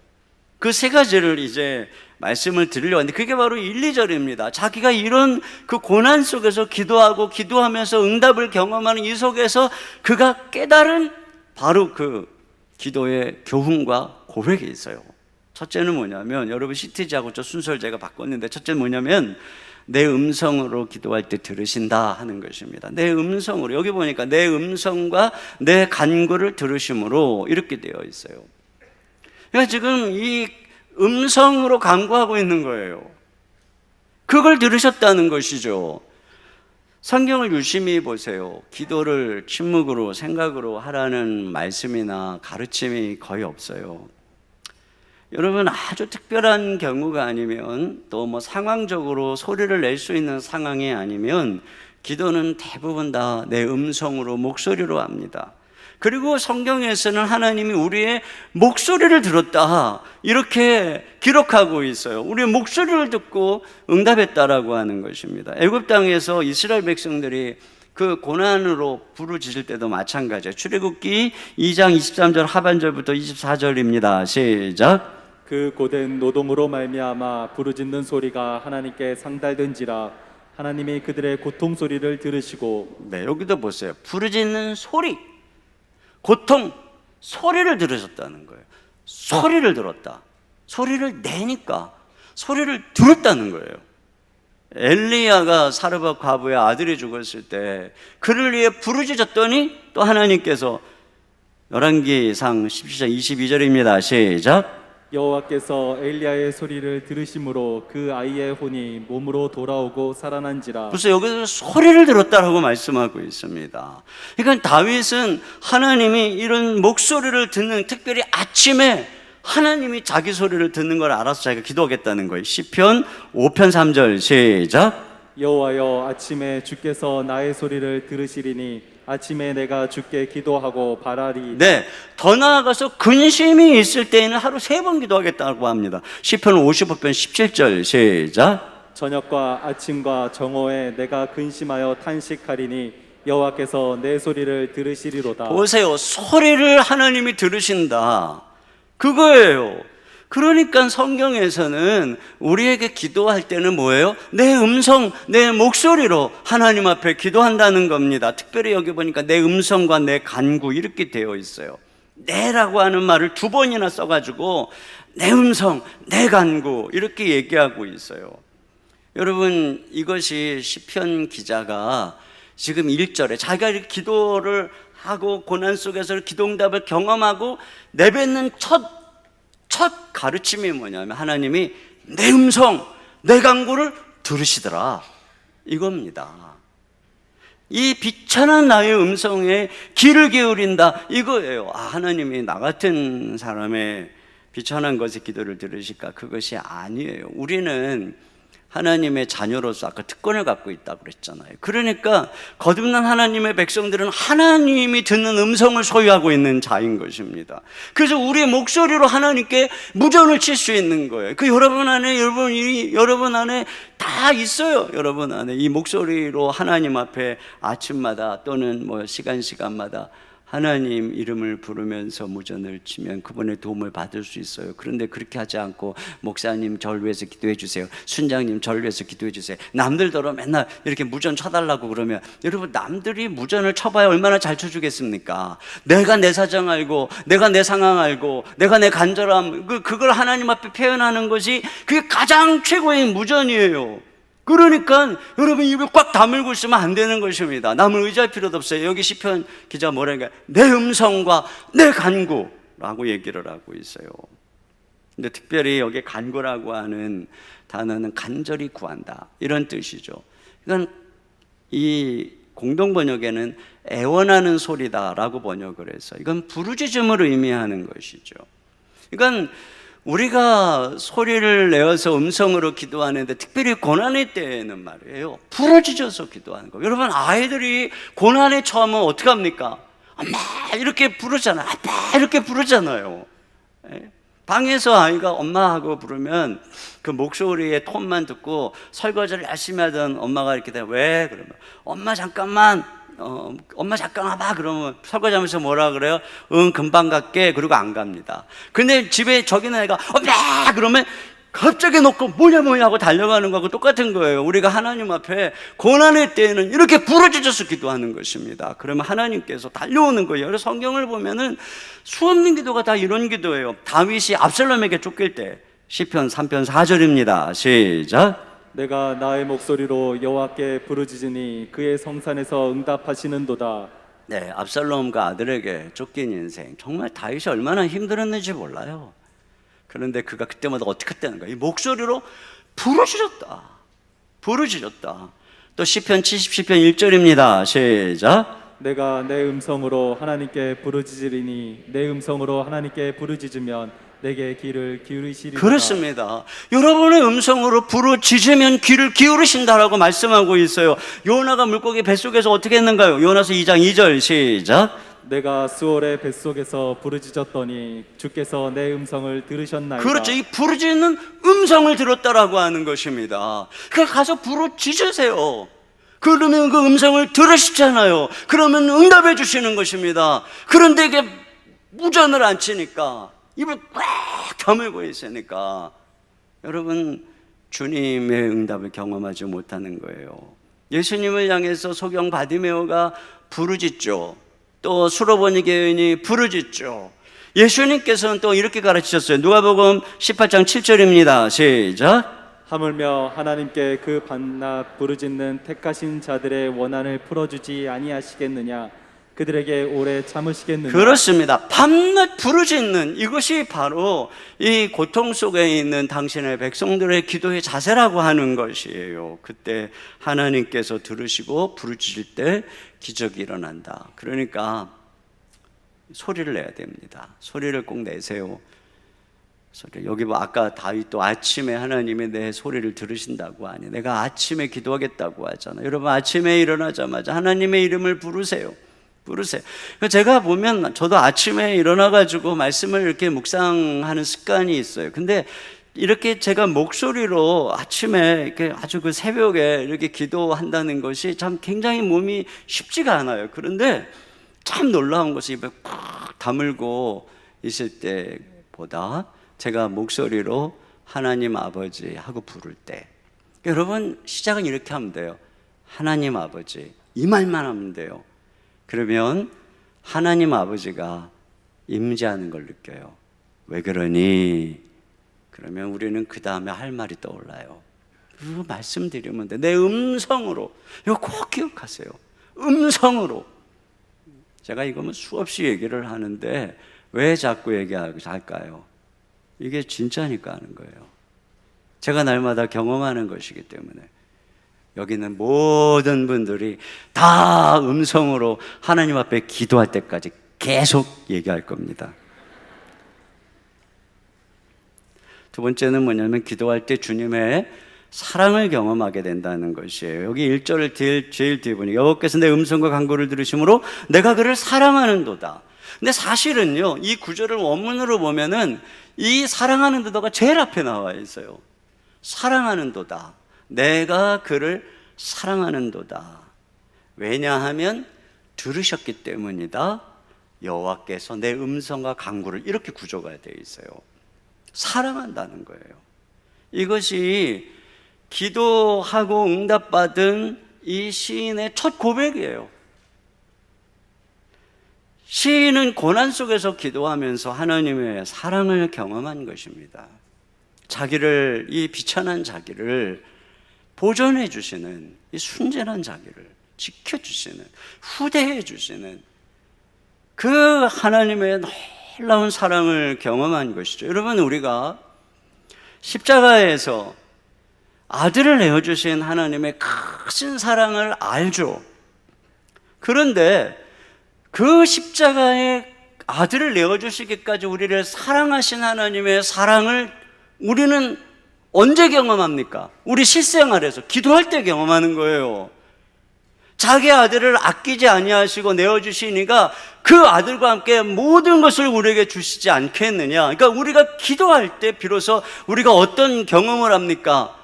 그 세 가지를 이제 말씀을 드리려고 하는데, 그게 바로 1, 2절입니다. 자기가 이런 그 고난 속에서 기도하고 기도하면서 응답을 경험하는 이 속에서 그가 깨달은 바로 그 기도의 교훈과 고백이 있어요. 첫째는 뭐냐면, 여러분 CTG하고 저 순서를 제가 바꿨는데, 첫째는 뭐냐면 내 음성으로 기도할 때 들으신다 하는 것입니다. 내 음성으로, 여기 보니까 내 음성과 내 간구를 들으심으로 이렇게 되어 있어요. 그러니까 지금 이 음성으로 간구하고 있는 거예요. 그걸 들으셨다는 것이죠. 성경을 유심히 보세요. 기도를 침묵으로, 생각으로 하라는 말씀이나 가르침이 거의 없어요. 여러분, 아주 특별한 경우가 아니면, 또 뭐 상황적으로 소리를 낼 수 있는 상황이 아니면 기도는 대부분 다 내 음성으로, 목소리로 합니다. 그리고 성경에서는 하나님이 우리의 목소리를 들었다 이렇게 기록하고 있어요. 우리의 목소리를 듣고 응답했다라고 하는 것입니다. 애굽 땅에서 이스라엘 백성들이 그 고난으로 부르짖을 때도 마찬가지예요. 출애굽기 2장 23절 하반절부터 24절입니다. 시작. 그 고된 노동으로 말미암아 부르짖는 소리가 하나님께 상달된지라. 하나님이 그들의 고통 소리를 들으시고. 네, 여기도 보세요. 부르짖는 소리, 고통, 소리를 들으셨다는 거예요. 소리를 들었다. 소리를 내니까 소리를 들었다는 거예요. 엘리야가 사르밧 과부의 아들이 죽었을 때 그를 위해 부르짖었더니 또 하나님께서 열왕기상 17장 22절입니다. 시작. 여호와께서 엘리야의 소리를 들으심으로 그 아이의 혼이 몸으로 돌아오고 살아난지라. 벌써 여기서 소리를 들었다라고 말씀하고 있습니다. 그러니까 다윗은 하나님이 이런 목소리를 듣는, 특별히 아침에 하나님이 자기 소리를 듣는 걸 알아서 자기가 기도하겠다는 거예요. 시편 5편 3절 시작. 여호와여, 아침에 주께서 나의 소리를 들으시리니 아침에 내가 주께 기도하고 바라리. 네, 더 나아가서 근심이 있을 때에는 하루 3번 기도하겠다고 합니다. 시편 55편 17절 시작. 저녁과 아침과 정오에 내가 근심하여 탄식하리니 여호와께서 내 소리를 들으시리로다. 보세요, 소리를 하나님이 들으신다, 그거예요. 그러니까 성경에서는 우리에게 기도할 때는 뭐예요? 내 음성, 내 목소리로 하나님 앞에 기도한다는 겁니다. 특별히 여기 보니까 내 음성과 내 간구 이렇게 되어 있어요. 내라고 하는 말을 2번이나 써가지고 내 음성, 내 간구 이렇게 얘기하고 있어요. 여러분, 이것이 시편 기자가 지금 1절에 자기가 이렇게 기도를 하고 고난 속에서 기도응답을 경험하고 내뱉는 첫 가르침이 뭐냐면 하나님이 내 음성, 내 간구를 들으시더라, 이겁니다. 이 비천한 나의 음성에 귀를 기울인다, 이거예요. 하나님이 나 같은 사람의 비천한 것의 기도를 들으실까? 그것이 아니에요. 우리는 하나님의 자녀로서 아까 특권을 갖고 있다고 그랬잖아요. 그러니까 거듭난 하나님의 백성들은 하나님이 듣는 음성을 소유하고 있는 자인 것입니다. 그래서 우리의 목소리로 하나님께 무전을 칠 수 있는 거예요. 그 여러분 안에 다 있어요. 여러분 안에 이 목소리로 하나님 앞에 아침마다 또는 시간마다 하나님 이름을 부르면서 무전을 치면 그분의 도움을 받을 수 있어요. 그런데 그렇게 하지 않고 목사님 저를 위해서 기도해 주세요, 순장님 저를 위해서 기도해 주세요, 남들더러 맨날 이렇게 무전 쳐달라고 그러면, 여러분, 남들이 무전을 쳐봐야 얼마나 잘 쳐주겠습니까? 내가 내 사정 알고, 내가 내 상황 알고, 내가 내 간절함, 그걸 하나님 앞에 표현하는 것이 그게 가장 최고의 무전이에요. 그러니까 여러분 입을 꽉 다물고 있으면 안 되는 것입니다. 남을 의지할 필요도 없어요. 여기 시편 기자 뭐라니까, 내 음성과 내 간구라고 얘기를 하고 있어요. 근데 특별히 여기 간구라고 하는 단어는 간절히 구한다, 이런 뜻이죠. 그러니까 이 공동 번역에는 애원하는 소리다라고 번역을 해서 이건 부르짖음을 의미하는 것이죠. 그러니까 우리가 소리를 내어서 음성으로 기도하는데, 특별히 고난의 때에는 말이에요, 부르짖어서 기도하는 거예요. 여러분, 아이들이 고난에 처하면 어떻게 합니까? 엄마 이렇게 부르잖아요. 아빠 이렇게 부르잖아요. 방에서 아이가 엄마 하고 부르면 그 목소리의 톤만 듣고 설거지를 열심히 하던 엄마가 이렇게 돼, 왜? 그러면 엄마 잠깐만, 엄마 잠깐 와봐. 그러면 설거지하면서 뭐라 그래요? 응, 금방 갈게. 그리고 안 갑니다. 근데 집에 저기 있는 애가 엄마 그러면 갑자기 놓고 뭐냐 하고 달려가는 거하고 똑같은 거예요. 우리가 하나님 앞에 고난의 때에는 이렇게 부르짖어서 기도하는 것입니다. 그러면 하나님께서 달려오는 거예요. 그래서 성경을 보면은 수없는 기도가 다 이런 기도예요. 다윗이 압살롬에게 쫓길 때 시편 3편 4절입니다. 시작. 내가 나의 목소리로 여호와께 부르짖으니 그의 성산에서 응답하시는도다. 네, 압살롬과 아들에게 쫓긴 인생, 정말 다윗이 얼마나 힘들었는지 몰라요. 그런데 그가 그때마다 어떻게 했다는 거예요? 이 목소리로 부르짖었다. 또 시편 77편 1절입니다. 시작. 내가 내 음성으로 하나님께 부르짖으리니 내 음성으로 하나님께 부르짖으면 내게 귀를 기울이시리로다. 그렇습니다. 여러분의 음성으로 부르짖으면 귀를 기울이신다라고 말씀하고 있어요. 요나가 물고기 뱃속에서 어떻게 했는가요? 요나서 2장 2절 시작. 내가 수월의 뱃속에서 부르짖었더니 주께서 내 음성을 들으셨나이다. 그렇죠. 이 부르짖는 음성을 들었다라고 하는 것입니다. 그러니까 가서 부르짖으세요. 그러면 그 음성을 들으시잖아요. 그러면 응답해 주시는 것입니다. 그런데 이게 무전을 안 치니까, 입을 꽉 다물고 있으니까 여러분 주님의 응답을 경험하지 못하는 거예요. 예수님을 향해서 소경 바디메오가 부르짖죠. 또 수로보니 여인이 부르짖죠. 예수님께서는 또 이렇게 가르치셨어요. 누가복음 18장 7절입니다. 시작. 하물며 하나님께 그 반납 부르짖는 택하신 자들의 원한을 풀어주지 아니하시겠느냐. 그들에게 오래 참으시겠느냐. 그렇습니다. 밤낮 부르짖는 이것이 바로 이 고통 속에 있는 당신의 백성들의 기도의 자세라고 하는 것이에요. 그때 하나님께서 들으시고 부르짖을 때 기적이 일어난다. 그러니까 소리를 내야 됩니다. 소리를 꼭 내세요. 여기 뭐 아까 다윗도 아침에 하나님이 내 소리를 들으신다고 하니, 내가 아침에 기도하겠다고 하잖아요. 여러분, 아침에 일어나자마자 하나님의 이름을 부르세요. 제가 보면 저도 아침에 일어나가지고 말씀을 이렇게 묵상하는 습관이 있어요. 근데 이렇게 제가 목소리로 아침에 이렇게 아주 그 새벽에 이렇게 기도한다는 것이 참 굉장히 몸이 쉽지가 않아요. 그런데 참 놀라운 것이 입에 꽉 다물고 있을 때보다 제가 목소리로 하나님 아버지 하고 부를 때, 여러분 시작은 이렇게 하면 돼요. 하나님 아버지, 이 말만 하면 돼요. 그러면 하나님 아버지가 임재하는 걸 느껴요. 왜 그러니? 그러면 우리는 그 다음에 할 말이 떠올라요. 그거 말씀드리면 돼. 내 음성으로. 이거 꼭 기억하세요. 음성으로. 제가 이거는 수없이 얘기를 하는데 왜 자꾸 얘기할까요? 이게 진짜니까 하는 거예요. 제가 날마다 경험하는 것이기 때문에. 여기는 모든 분들이 다 음성으로 하나님 앞에 기도할 때까지 계속 얘기할 겁니다. 두 번째는 뭐냐면 기도할 때 주님의 사랑을 경험하게 된다는 것이에요. 여기 1절을 제일 뒤에 보니 여호와께서 내 음성과 간구를 들으심으로 내가 그를 사랑하는도다. 근데 사실은요, 이 구절을 원문으로 보면은 이 사랑하는도다가 제일 앞에 나와 있어요. 사랑하는도다. 내가 그를 사랑하는도다. 왜냐하면 들으셨기 때문이다. 여호와께서 내 음성과 간구를, 이렇게 구조가 되어 있어요. 사랑한다는 거예요. 이것이 기도하고 응답받은 이 시인의 첫 고백이에요. 시인은 고난 속에서 기도하면서 하나님의 사랑을 경험한 것입니다. 자기를, 이 비천한 자기를 보존해 주시는, 이 순전한 자기를 지켜주시는, 후대해 주시는 그 하나님의 놀라운 사랑을 경험한 것이죠. 여러분, 우리가 십자가에서 아들을 내어주신 하나님의 크신 사랑을 알죠. 그런데 그 십자가에 아들을 내어주시기까지 우리를 사랑하신 하나님의 사랑을 우리는 언제 경험합니까? 우리 실생활에서 기도할 때 경험하는 거예요. 자기 아들을 아끼지 아니하시고 내어주시니까 그 아들과 함께 모든 것을 우리에게 주시지 않겠느냐. 그러니까 우리가 기도할 때 비로소 우리가 어떤 경험을 합니까?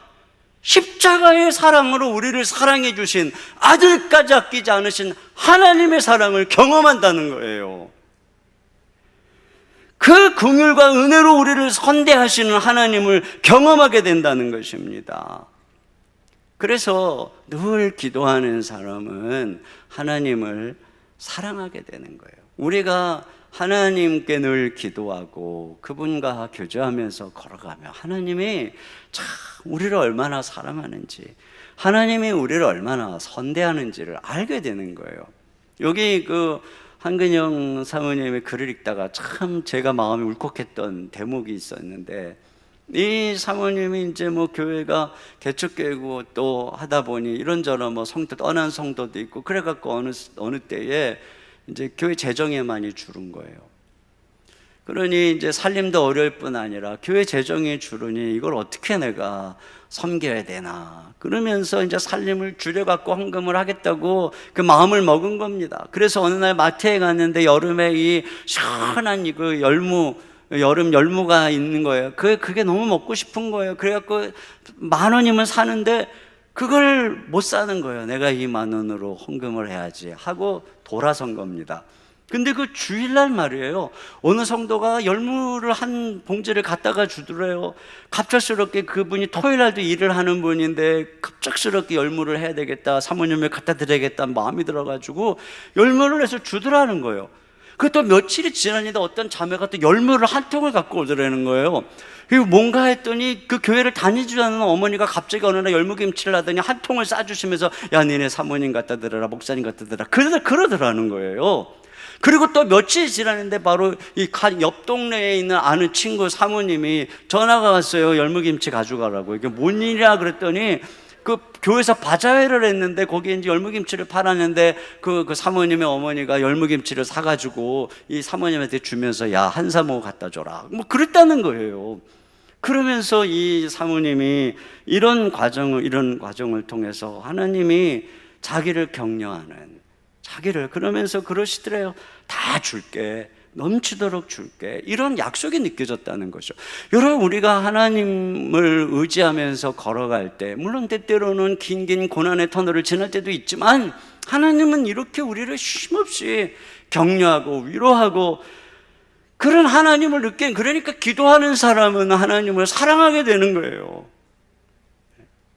십자가의 사랑으로 우리를 사랑해 주신, 아들까지 아끼지 않으신 하나님의 사랑을 경험한다는 거예요. 그 긍휼과 은혜로 우리를 선대하시는 하나님을 경험하게 된다는 것입니다. 그래서 늘 기도하는 사람은 하나님을 사랑하게 되는 거예요. 우리가 하나님께 늘 기도하고 그분과 교제하면서 걸어가며 하나님이 참 우리를 얼마나 사랑하는지, 하나님이 우리를 얼마나 선대하는지를 알게 되는 거예요. 여기 그 한근영 사모님의 글을 읽다가 참 제가 마음이 울컥했던 대목이 있었는데, 이 사모님이 이제 뭐 교회가 개척교회고 또 하다 보니 이런저런 뭐 성도, 떠난 성도도 있고 그래갖고 어느 때에 이제 교회 재정에 많이 줄은 거예요. 그러니 이제 살림도 어려울 뿐 아니라 교회 재정이 줄으니 이걸 어떻게 내가 섬겨야 되나, 그러면서 이제 살림을 줄여갖고 헌금을 하겠다고 그 마음을 먹은 겁니다. 그래서 어느 날 마트에 갔는데 여름에 이 시원한 그 여름 열무가 있는 거예요. 그게 너무 먹고 싶은 거예요. 그래갖고 10,000원이면 사는데 그걸 못 사는 거예요. 내가 이 10,000원으로 헌금을 해야지 하고 돌아선 겁니다. 근데 그 주일날 말이에요, 어느 성도가 열무를 한 봉지를 갖다가 주더래요. 갑작스럽게 그분이 토요일날도 일을 하는 분인데 갑작스럽게 열무를 해야 되겠다, 사모님을 갖다 드려야겠다는 마음이 들어가지고 열무를 해서 주더라는 거예요. 그또 며칠이 지났는데 어떤 자매가 또 열무를 한 통을 갖고 오더라는 거예요. 그리고 뭔가 했더니 그 교회를 다니지 않는 어머니가 갑자기 어느 날 열무김치를 하더니 한 통을 싸주시면서 야 니네 사모님 갖다 드려라, 목사님 갖다 드려라, 그러더라는 거예요. 그리고 또 며칠 지났는데 바로 이 옆 동네에 있는 아는 친구 사모님이 전화가 왔어요. 열무김치 가져가라고. 이게 뭔 일이야 그랬더니 그 교회에서 바자회를 했는데 거기에 이제 열무김치를 팔았는데 그 사모님의 어머니가 열무김치를 사가지고 이 사모님한테 주면서 야 한 사모 갖다 줘라 뭐 그랬다는 거예요. 그러면서 이 사모님이 이런 과정을 통해서 하나님이 자기를 격려하는, 자기를 그러면서 그러시더래요. 다 줄게, 넘치도록 줄게, 이런 약속이 느껴졌다는 거죠. 여러분, 우리가 하나님을 의지하면서 걸어갈 때 물론 때때로는 긴 고난의 터널을 지날 때도 있지만 하나님은 이렇게 우리를 쉼없이 격려하고 위로하고 그런 하나님을 느낀, 그러니까 기도하는 사람은 하나님을 사랑하게 되는 거예요.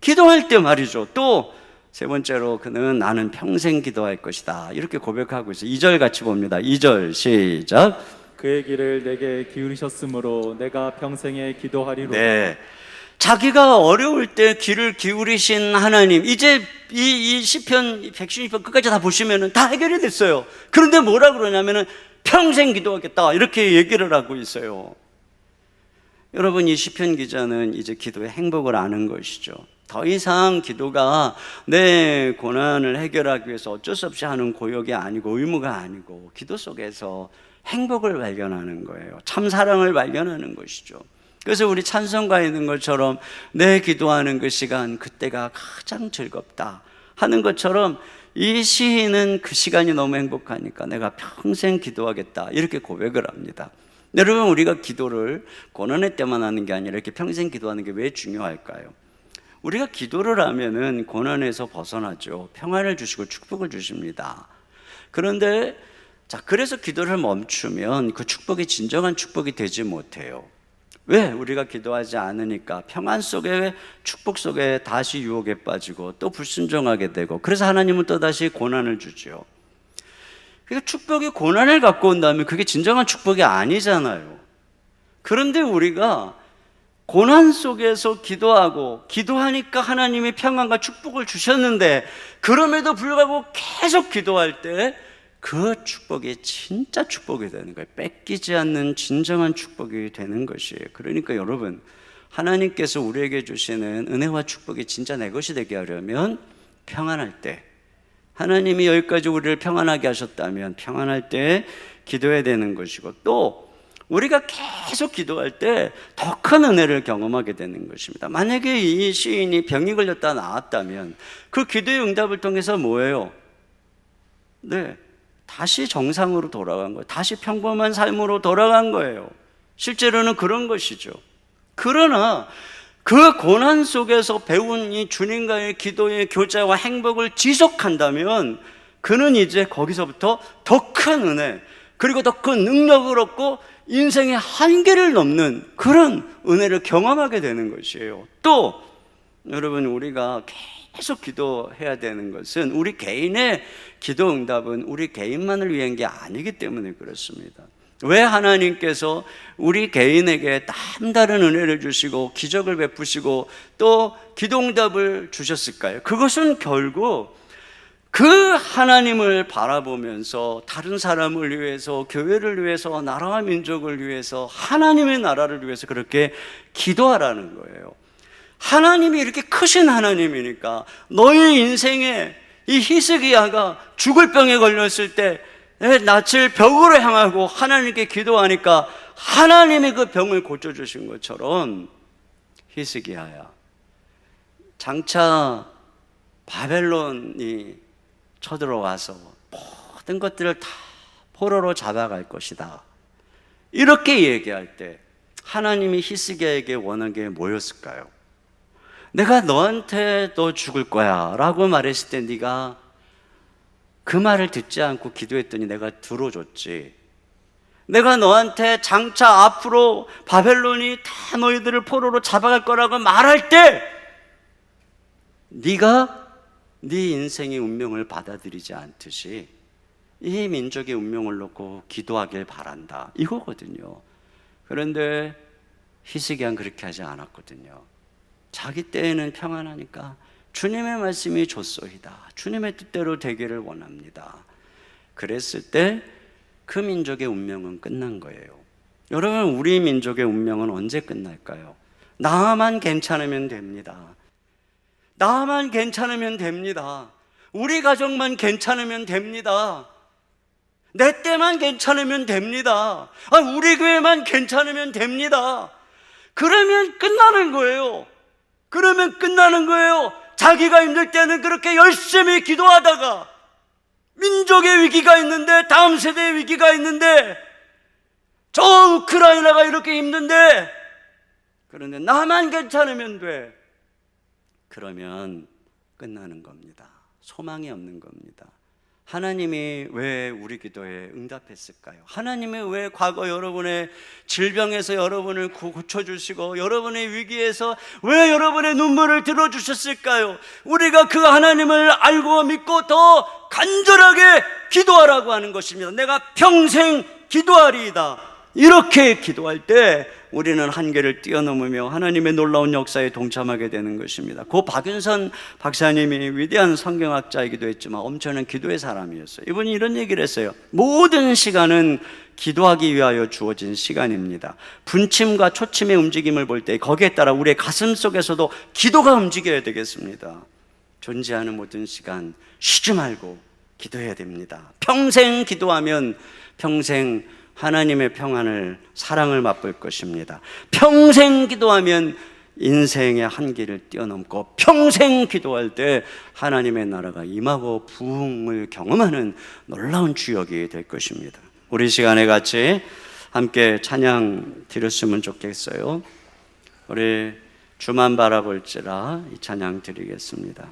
기도할 때 말이죠. 또 세 번째로 그는 나는 평생 기도할 것이다 이렇게 고백하고 있어요. 2절 같이 봅니다. 2절 시작. 그의 길을 내게 기울이셨으므로 내가 평생에 기도하리로다. 네, 자기가 어려울 때 귀를 기울이신 하나님. 이제 이 시편 116편 끝까지 다 보시면은 다 해결이 됐어요. 그런데 뭐라 그러냐면은 평생 기도하겠다 이렇게 얘기를 하고 있어요. 여러분, 이 시편 기자는 이제 기도의 행복을 아는 것이죠. 더 이상 기도가 내 고난을 해결하기 위해서 어쩔 수 없이 하는 고역이 아니고 의무가 아니고 기도 속에서 행복을 발견하는 거예요. 참 사랑을 발견하는 것이죠. 그래서 우리 찬송가에 있는 것처럼 내 기도하는 그 시간, 그때가 가장 즐겁다 하는 것처럼 이 시인은 그 시간이 너무 행복하니까 내가 평생 기도하겠다 이렇게 고백을 합니다. 여러분, 우리가 기도를 고난의 때만 하는 게 아니라 이렇게 평생 기도하는 게 왜 중요할까요? 우리가 기도를 하면은 고난에서 벗어나죠. 평안을 주시고 축복을 주십니다. 그런데 그래서 기도를 멈추면 그 축복이 진정한 축복이 되지 못해요. 왜? 우리가 기도하지 않으니까 평안 속에, 축복 속에 다시 유혹에 빠지고 또 불순종하게 되고, 그래서 하나님은 또 다시 고난을 주죠. 그러니까 축복이 고난을 갖고 온다면 그게 진정한 축복이 아니잖아요. 그런데 우리가 고난 속에서 기도하니까 하나님이 평안과 축복을 주셨는데, 그럼에도 불구하고 계속 기도할 때 그 축복이 진짜 축복이 되는 거예요. 뺏기지 않는 진정한 축복이 되는 것이에요. 그러니까 여러분, 하나님께서 우리에게 주시는 은혜와 축복이 진짜 내 것이 되게 하려면 평안할 때, 하나님이 여기까지 우리를 평안하게 하셨다면 평안할 때 기도해야 되는 것이고, 또 우리가 계속 기도할 때 더 큰 은혜를 경험하게 되는 것입니다. 만약에 이 시인이 병이 걸렸다 나았다면 그 기도의 응답을 통해서 뭐예요? 네, 다시 정상으로 돌아간 거예요. 다시 평범한 삶으로 돌아간 거예요. 실제로는 그런 것이죠. 그러나 그 고난 속에서 배운 이 주님과의 기도의 교제와 행복을 지속한다면 그는 이제 거기서부터 더 큰 은혜, 그리고 더 큰 능력을 얻고 인생의 한계를 넘는 그런 은혜를 경험하게 되는 것이에요. 또 여러분, 우리가 계속 기도해야 되는 것은 우리 개인의 기도 응답은 우리 개인만을 위한 게 아니기 때문에 그렇습니다. 왜 하나님께서 우리 개인에게 남다른 은혜를 주시고 기적을 베푸시고 또 기도 응답을 주셨을까요? 그것은 결국 그 하나님을 바라보면서 다른 사람을 위해서, 교회를 위해서, 나라와 민족을 위해서, 하나님의 나라를 위해서 그렇게 기도하라는 거예요. 하나님이 이렇게 크신 하나님이니까 너의 인생에 이 히스기야가 죽을 병에 걸렸을 때 낯을 벽으로 향하고 하나님께 기도하니까 하나님이 그 병을 고쳐주신 것처럼, 히스기야야, 장차 바벨론이 쳐들어와서 모든 것들을 다 포로로 잡아갈 것이다 이렇게 얘기할 때 하나님이 히스기야에게 원한 게 뭐였을까요? 내가 너한테 너 죽을 거야 라고 말했을 때 네가 그 말을 듣지 않고 기도했더니 내가 들어줬지. 내가 너한테 장차 앞으로 바벨론이 다 너희들을 포로로 잡아갈 거라고 말할 때 네가 네 인생의 운명을 받아들이지 않듯이 이 민족의 운명을 놓고 기도하길 바란다, 이거거든요. 그런데 히스기야는 그렇게 하지 않았거든요. 자기 때에는 평안하니까 주님의 말씀이 좋소이다, 주님의 뜻대로 되기를 원합니다. 그랬을 때 그 민족의 운명은 끝난 거예요. 여러분, 우리 민족의 운명은 언제 끝날까요? 나만 괜찮으면 됩니다. 나만 괜찮으면 됩니다. 우리 가정만 괜찮으면 됩니다. 내 때만 괜찮으면 됩니다. 우리 교회만 괜찮으면 됩니다. 그러면 끝나는 거예요. 그러면 끝나는 거예요. 자기가 힘들 때는 그렇게 열심히 기도하다가 민족의 위기가 있는데, 다음 세대의 위기가 있는데, 저 우크라이나가 이렇게 힘든데, 그런데 나만 괜찮으면 돼. 그러면 끝나는 겁니다. 소망이 없는 겁니다. 하나님이 왜 우리 기도에 응답했을까요? 하나님이 왜 과거 여러분의 질병에서 여러분을 고쳐주시고 여러분의 위기에서 왜 여러분의 눈물을 들어주셨을까요? 우리가 그 하나님을 알고 믿고 더 간절하게 기도하라고 하는 것입니다. 내가 평생 기도하리이다. 이렇게 기도할 때 우리는 한계를 뛰어넘으며 하나님의 놀라운 역사에 동참하게 되는 것입니다. 고 박윤선 박사님이 위대한 성경학자이기도 했지만 엄청난 기도의 사람이었어요. 이분이 이런 얘기를 했어요. 모든 시간은 기도하기 위하여 주어진 시간입니다. 분침과 초침의 움직임을 볼 때 거기에 따라 우리의 가슴 속에서도 기도가 움직여야 되겠습니다. 존재하는 모든 시간 쉬지 말고 기도해야 됩니다. 평생 기도하면 평생 하나님의 평안을, 사랑을 맛볼 것입니다. 평생 기도하면 인생의 한계를 뛰어넘고 평생 기도할 때 하나님의 나라가 임하고 부흥을 경험하는 놀라운 주역이 될 것입니다. 우리 시간에 같이 함께 찬양 드렸으면 좋겠어요. 우리 주만 바라볼지라 이 찬양 드리겠습니다.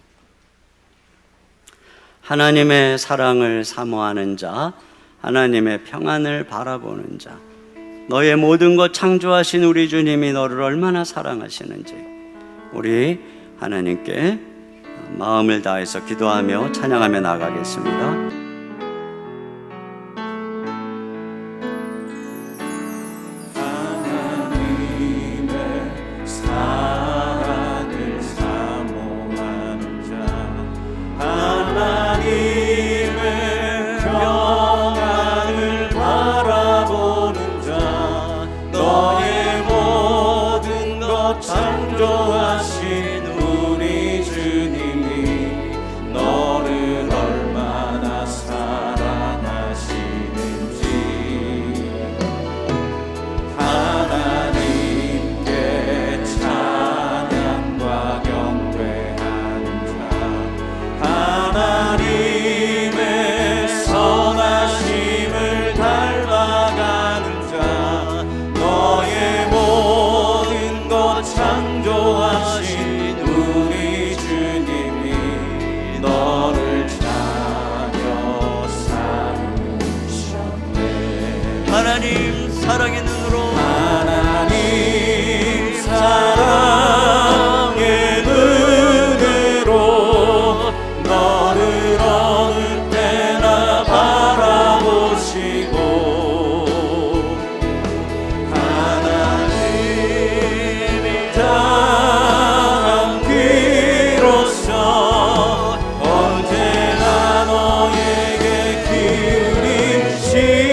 하나님의 사랑을 사모하는 자, 하나님의 평안을 바라보는 자, 너의 모든 것 창조하신 우리 주님이 너를 얼마나 사랑하시는지 우리 하나님께 마음을 다해서 기도하며 찬양하며 나가겠습니다. 하나님 사랑의 눈으로, 하나님 사랑의 눈으로 너를 어느 때나 바라보시고 하나님이 향한 귀로서 언제나 너에게 기울이시니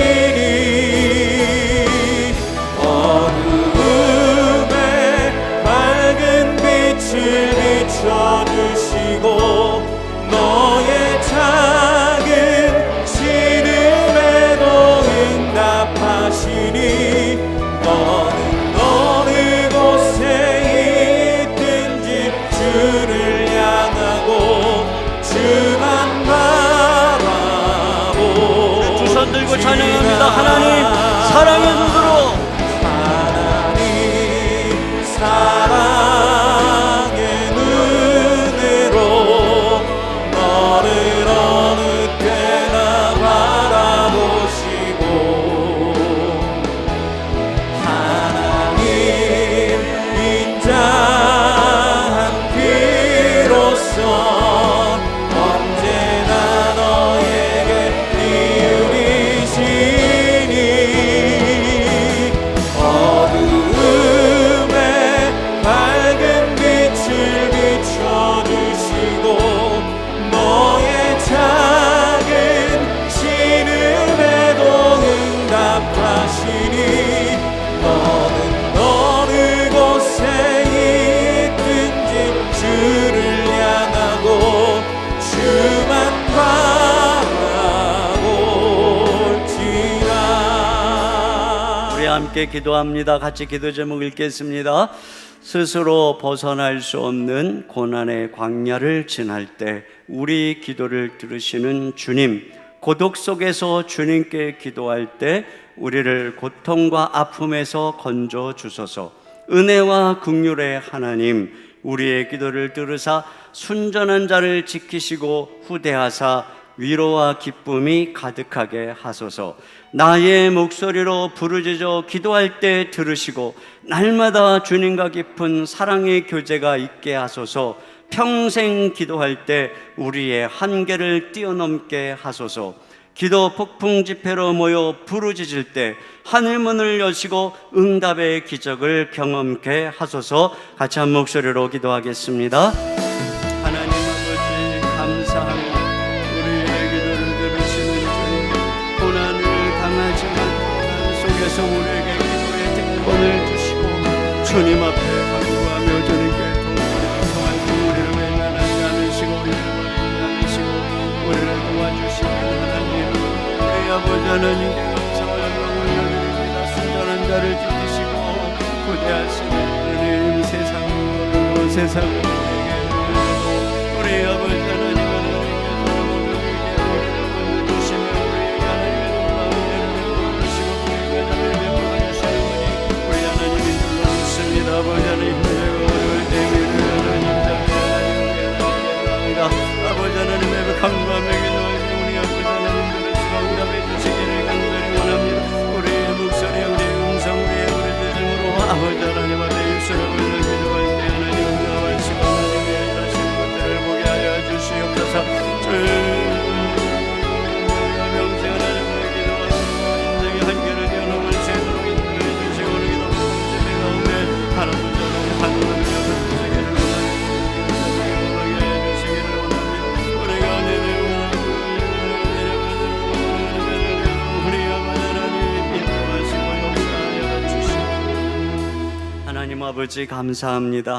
비춰주시고 너의 작은 신음에도 응답하시니 너는 어느 곳에 있든지 주를 향하고 주만 바라보. 두 손 들고 찬양합니다. 하나님 사랑의 눈으로, 하나님 사랑 언제나 너에게 함께 기도합니다. 같이 기도 제목 읽겠습니다. 스스로 벗어날 수 없는 고난의 광야를 지날 때 우리 기도를 들으시는 주님, 고독 속에서 주님께 기도할 때 우리를 고통과 아픔에서 건져 주소서. 은혜와 긍휼의 하나님, 우리의 기도를 들으사 순전한 자를 지키시고 후대하사 위로와 기쁨이 가득하게 하소서. 나의 목소리로 부르짖어 기도할 때 들으시고 날마다 주님과 깊은 사랑의 교제가 있게 하소서. 평생 기도할 때 우리의 한계를 뛰어넘게 하소서. 기도 폭풍 집회로 모여 부르짖을 때 하늘문을 여시고 응답의 기적을 경험케 하소서. 같이 한 목소리로 기도하겠습니다. 하나님 아버지 감사합니다. 우리의 기도를 들으시는 주님, 고난을 당하지만 고난 속에서 우리에게 기도의 특권을 주시고 주님 앞에 간구하며 주님께 통할 때 우리를 외면하지 않으시고 우리를 버리지 않으시고 우리를 도와주시는 하나님, 우리 아버지 하나님께 감사와 영광을 올려드립니다. 순전한 자를 지키시고 구대하시는 하나님, 세상으로 세상을 우리에게 주시고 우리 아버지 하나님 하나님께서 모든 일에 우리를 건져주시며 우리에게 하나님의 놀라운 은혜를 베풀어주시고 우리에게 자비를 베풀어주시는 분이 우리 하나님인 줄로 믿습니다. 아버지 하나님, 힘들고 어려울 때 우리를 하나님 자비하나님께 아버지 하나님의 강구하며 기도할 때 우리 아버지 하나님 들으시고 응답해 주시기를 간절히 원합니다. 우리의 목소리, 우리의 음성, 우리의 부르짖음으로 아버지 하나님 앞에 입술을 올려 기도할 때 하나님 응답하시고 하나님의 일하시는 것들을 보게 하여 주시옵소서. 명세 하나님의 기도하시고 인생의 한계를 뛰어넘을 수 있도록 인도해 주시고 우리 기도 집회 가운데 하나님 하나님을 위하여 세계를 원하게 해주시기를 원합니다. 우리가 은혜를 우리 아버지 하나님 인도하시고 역사하여 주시옵소서. 하나님 아버지 감사합니다.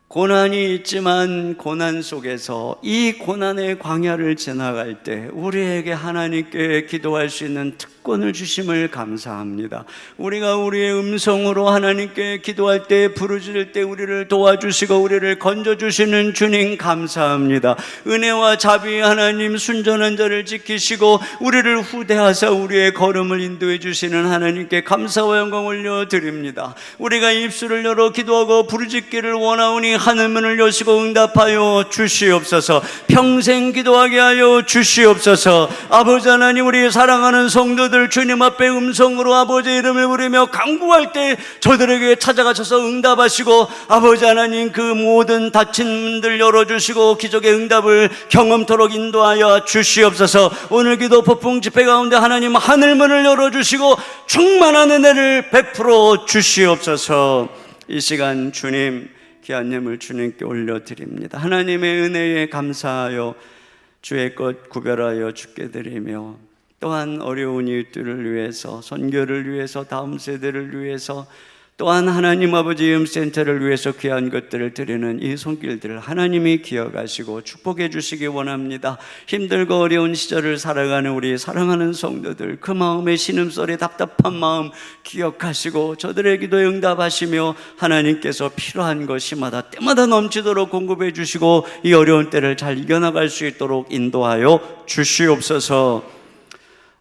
고난이 있지만 고난 속에서 이 고난의 광야를 지나갈 때 우리에게 하나님께 기도할 수 있는 특권을 주심을 감사합니다. 우리가 우리의 음성으로 하나님께 기도할 때 부르짖을 때 우리를 도와주시고 우리를 건져주시는 주님 감사합니다. 은혜와 자비 하나님, 순전한 자를 지키시고 우리를 후대하사 우리의 걸음을 인도해 주시는 하나님께 감사와 영광 올려드립니다. 우리가 입술을 열어 기도하고 부르짖기를 원하오니 하늘문을 여시고 응답하여 주시옵소서. 평생 기도하게 하여 주시옵소서. 아버지 하나님, 우리 사랑하는 성도들 주님 앞에 음성으로 아버지 이름을 부르며 간구할 때 저들에게 찾아가셔서 응답하시고 아버지 하나님, 그 모든 닫힌 문들 열어주시고 기적의 응답을 경험토록 인도하여 주시옵소서. 오늘 기도 폭풍 집회 가운데 하나님 하늘문을 열어주시고 충만한 은혜를 베풀어 주시옵소서. 이 시간 주님 귀한 예물 주님께 올려드립니다. 하나님의 은혜에 감사하여 주의 것 구별하여 주께 드리며 또한 어려운 이웃들을 위해서, 선교를 위해서, 다음 세대를 위해서, 또한 하나님 아버지 음센터를 위해서 귀한 것들을 드리는 이 손길들을 하나님이 기억하시고 축복해 주시기 원합니다. 힘들고 어려운 시절을 살아가는 우리 사랑하는 성도들, 그 마음의 신음소리, 답답한 마음 기억하시고 저들의 기도에 응답하시며 하나님께서 필요한 것이마다 때마다 넘치도록 공급해 주시고 이 어려운 때를 잘 이겨나갈 수 있도록 인도하여 주시옵소서.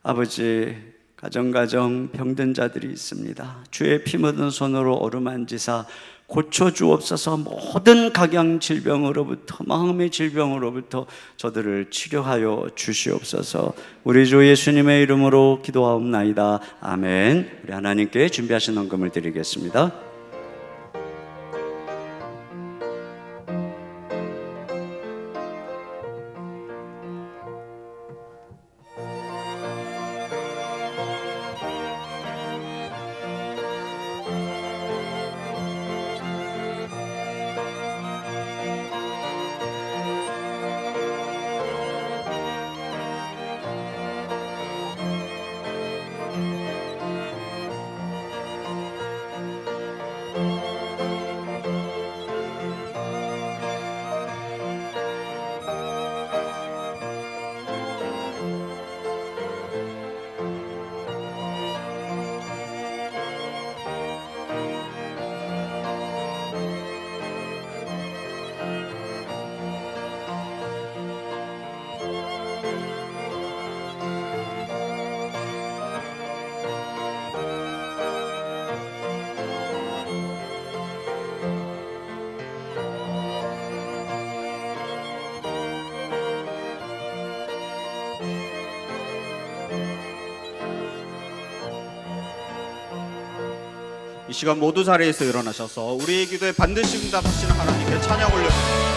아버지, 가정 병든 자들이 있습니다. 주의 피 묻은 손으로 어루만지사 고쳐주옵소서. 모든 각양 질병으로부터, 마음의 질병으로부터 저들을 치료하여 주시옵소서. 우리 주 예수님의 이름으로 기도하옵나이다. 아멘. 우리 하나님께 준비하신 헌금을 드리겠습니다. 시간 모두 자리에서 일어나셔서 우리의 기도에 반드시 응답하시는 하나님께 찬양 올려드립니다.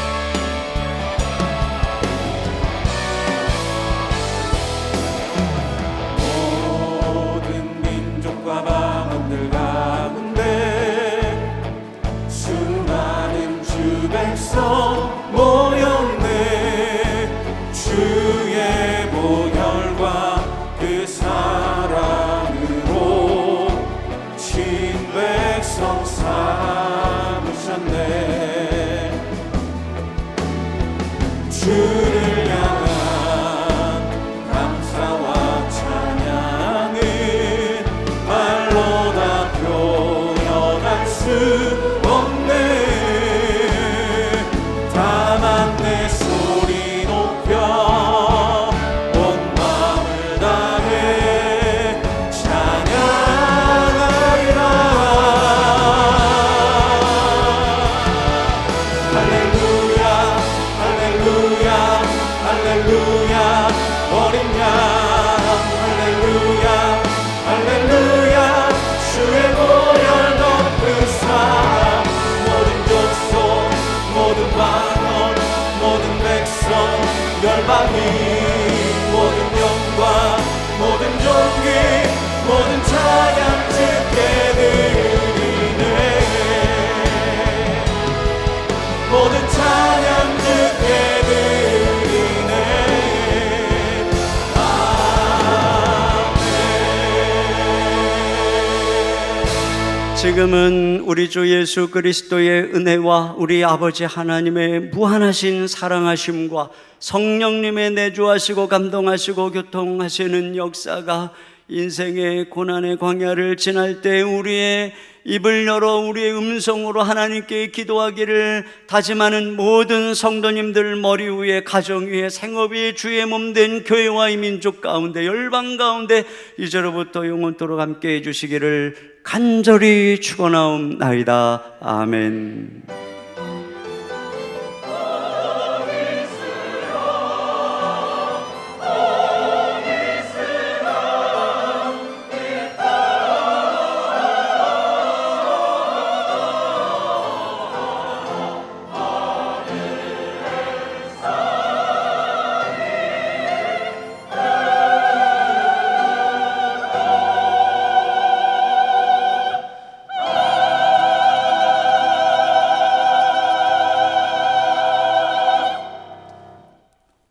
모든 민족과 방언들 가운데 수많은 주 백성 모였네. 주의 보혈과 그 사랑으로 친 백성 삼으셨네. 주를 향한 감사와 찬양은 말로 다 표현할 수 없네. 다만 내 소리 높여 온 마음을 다해 찬양하리라. 할렐루야 할렐루야 할렐루야 어린 양 할렐루야 할렐루야 주의 보혈 덮은 삶. 모든 족속 모든 방언 모든 백성 열방이 모든 영광 모든 종기 모든 찬양 주께 드리네. 모든 찬양 주께 드리네. 지금은 우리 주 예수 그리스도의 은혜와 우리 아버지 하나님의 무한하신 사랑하심과 성령님의 내주하시고 감동하시고 교통하시는 역사가 인생의 고난의 광야를 지날 때 우리의 입을 열어 우리의 음성으로 하나님께 기도하기를 다짐하는 모든 성도님들 머리 위에 가정 위에 생업 위에 주의 몸된 교회와 이 민족 가운데 열방 가운데 이제로부터 영원토록 함께 해주시기를 간절히 축원하옵나이다. 아멘.